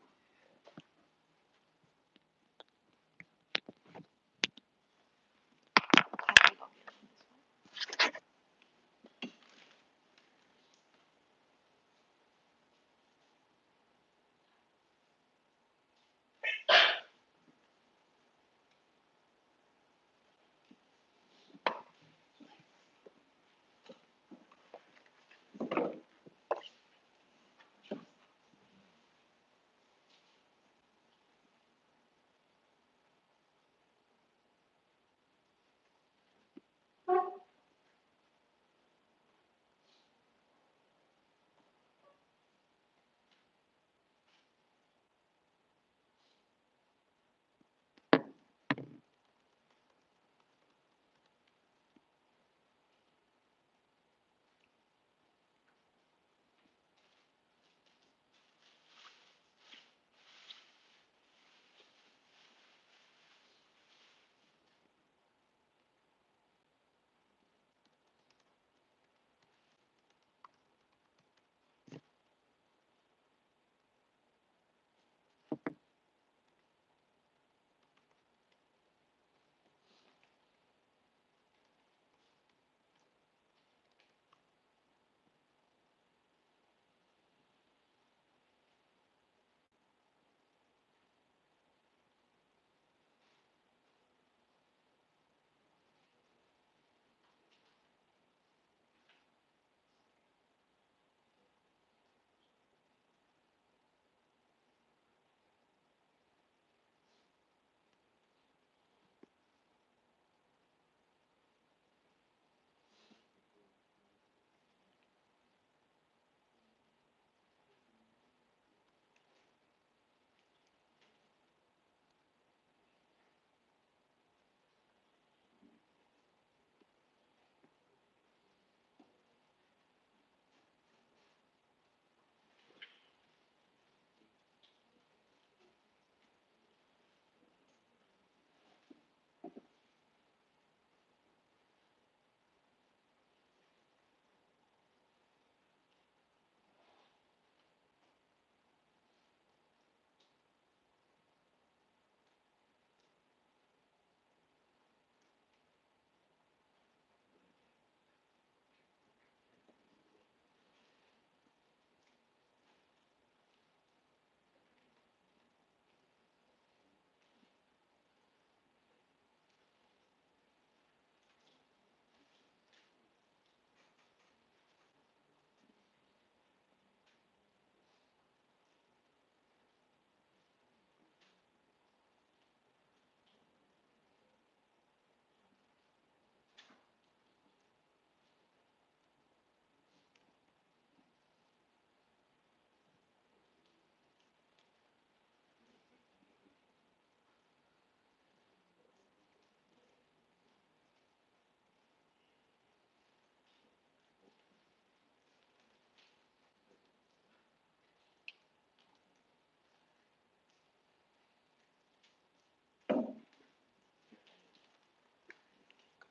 how to log in on this one.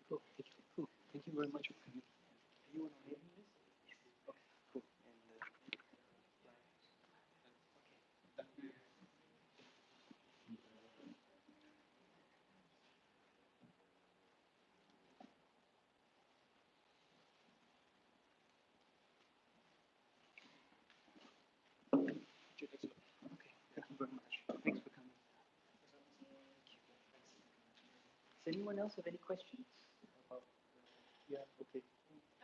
Cool. Cool. Thank you very much for coming. Do you want to read this? Yes. Okay. Cool. And okay. Thank you very much. Thanks for coming. Does anyone else have any questions about? Yeah. Okay.
Okay.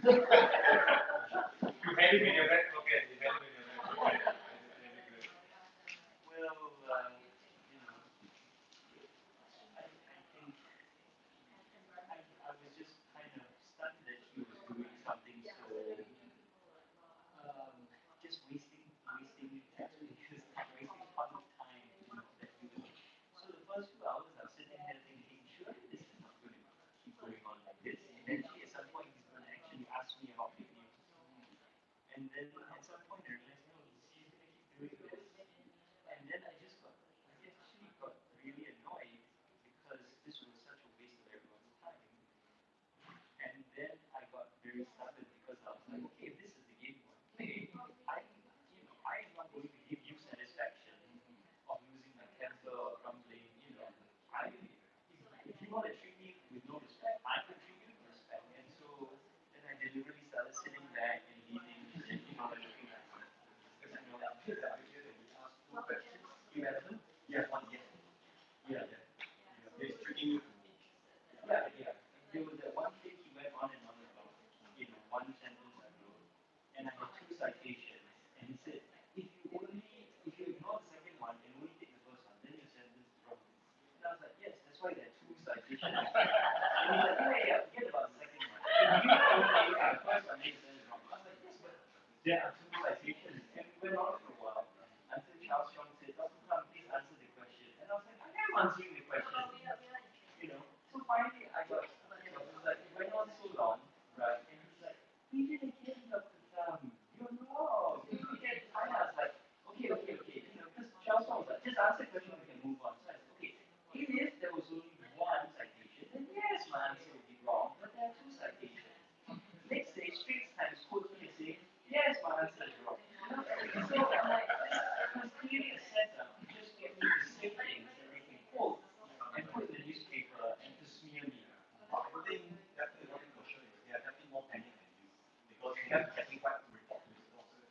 You had him in your back pocket. You had him in your back pocket. That's really good.
Well, you know, I think I was just kind of stunned that he was doing something so just wasting actually his time, wasting fun time, that he was. So the first 2 hours I was sitting there thinking, surely this is not going to keep going on like this. Eventually, at some point, he's going to actually ask me about fake news. And then at some point I realized, no, he's going to keep doing this. And then I actually got really annoyed because this was such a waste of everyone's time. And then I got very stubborn because I was like, okay, if this is the game you want to play, I am not going to give you satisfaction of losing my temper or grumbling. If you want to treat me with no respect, I'm going to treat you with respect. And so then I deliberately started sitting back and leaving, and then looking at me. Because
Here's the idea that he asked two questions.
you have them?
Yeah.
Yeah, yeah,
He's tricking you to teach.
yeah. There was that one thing he went on and on about, one sentence I wrote, and I had two citations, and he said, if you ignore the second one and only take the first one, then your sentence is wrong. And I was like, yes, that's why there are two citations. And he's like, yeah, forget about the second one. If you only take the first one, then your sentence is wrong. I was like, yes, but there are two citations. And we went on for a while until Charles Strong said, Dr. Kram, please answer the question. And I was like, I am answering the question. So finally I got, it was like, it went on so long, right? And he's like, we did again, Dr. Kram, you're wrong. We did again. And I was like, okay, because Charles was like, just answer the question, we can move on. So I said, okay, if there was only one citation, then yes, my answer would be wrong, but there are two citations. Next day, Straits Times quotes me and saying, yes, my answer is wrong. So I'm like, this was clearly a setup to just get me to say things that they can quote and put in the newspaper and to smear me.
I think definitely one thing for sure is they are definitely more panicked than you because they have exactly what to report to his bosses.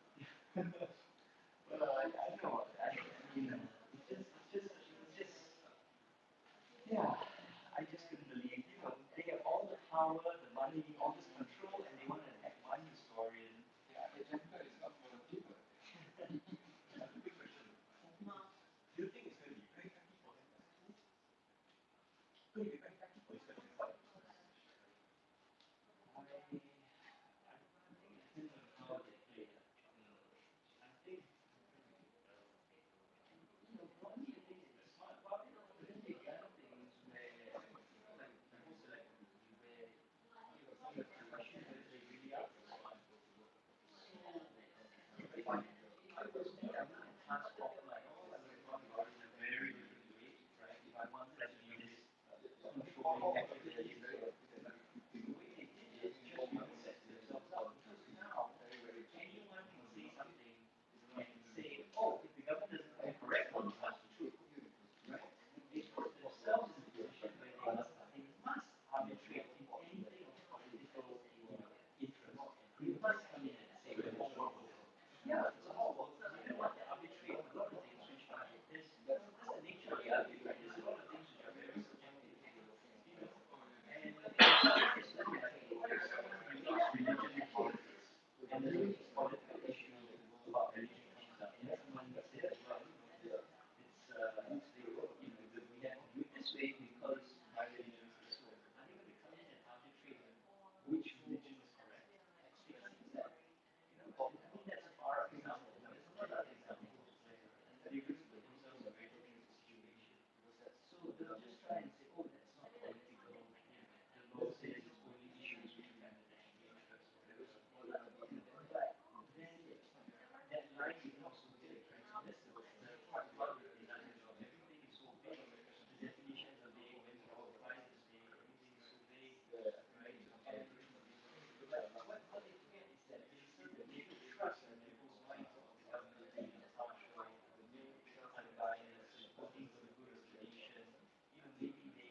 Well, I know. It's just, yeah. I just couldn't believe, they have all the power, the money, all this control, and they want to attack one historian.
Yeah, agenda is not volunteer.
I have a quick question. Do you think it's going to be very effective for them as tools? Going to be very effective for this question? What?
I think it depends on how they play it. I think, one you think it's a smart part, but then there are other things where, like the whole select committee, where, some of the questions that they really are smart. So, if it was me, I wouldn't task off like, I would have gone about it in a very different way, right? If I wanted to be this controlling activist, the way they did it just really sets themselves up because now anyone can say something and say, oh, if the government doesn't come correct, well, that's the truth, right? They put themselves in a position where they must arbitrate in anything of political interest. They must come in and say, well, yeah, it's a whole world. You know what? They arbitrate a lot of things which are that's the nature of the argument, right? There's a lot of things which are very subjective. And it's really like if someone relates religion to politics, and there's a political issue about religion comes up, and someone says, well, it's we have to do it this way because my religion is this way. Are they going to come in and arbitrate which religion is correct? They can't do that. That's a far off example. There's a lot of other examples where they really put themselves in a very difficult situation. So they'll just try and say, oh, that's not political. The law says it's only issues which we have national interest or whatever. But then that line becomes so big, right? So that's the hard part with design as well. Everything is so big. The definitions are big. When you apply is big. Everything is so big, right? And but what they forget is that they put trust in people's minds about the government being impartial, unbiased, working for the good of the nation. Maybe they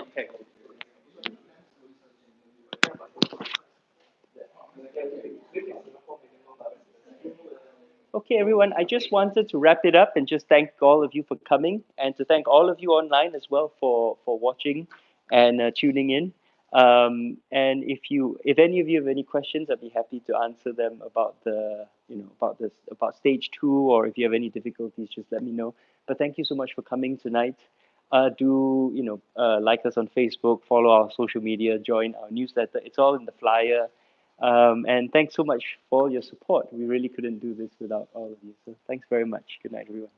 Okay. Okay, everyone, I just wanted to wrap it up and just thank all of you for coming and to thank all of you online as well for watching and tuning in. And if any of you have any questions, I'd be happy to answer them about about stage two, or if you have any difficulties, just let me know. But thank you so much for coming tonight. Do like us on Facebook, follow our social media, join our newsletter. It's all in the flyer. And thanks so much for your support. We really couldn't do this without all of you. So thanks very much. Good night, everyone.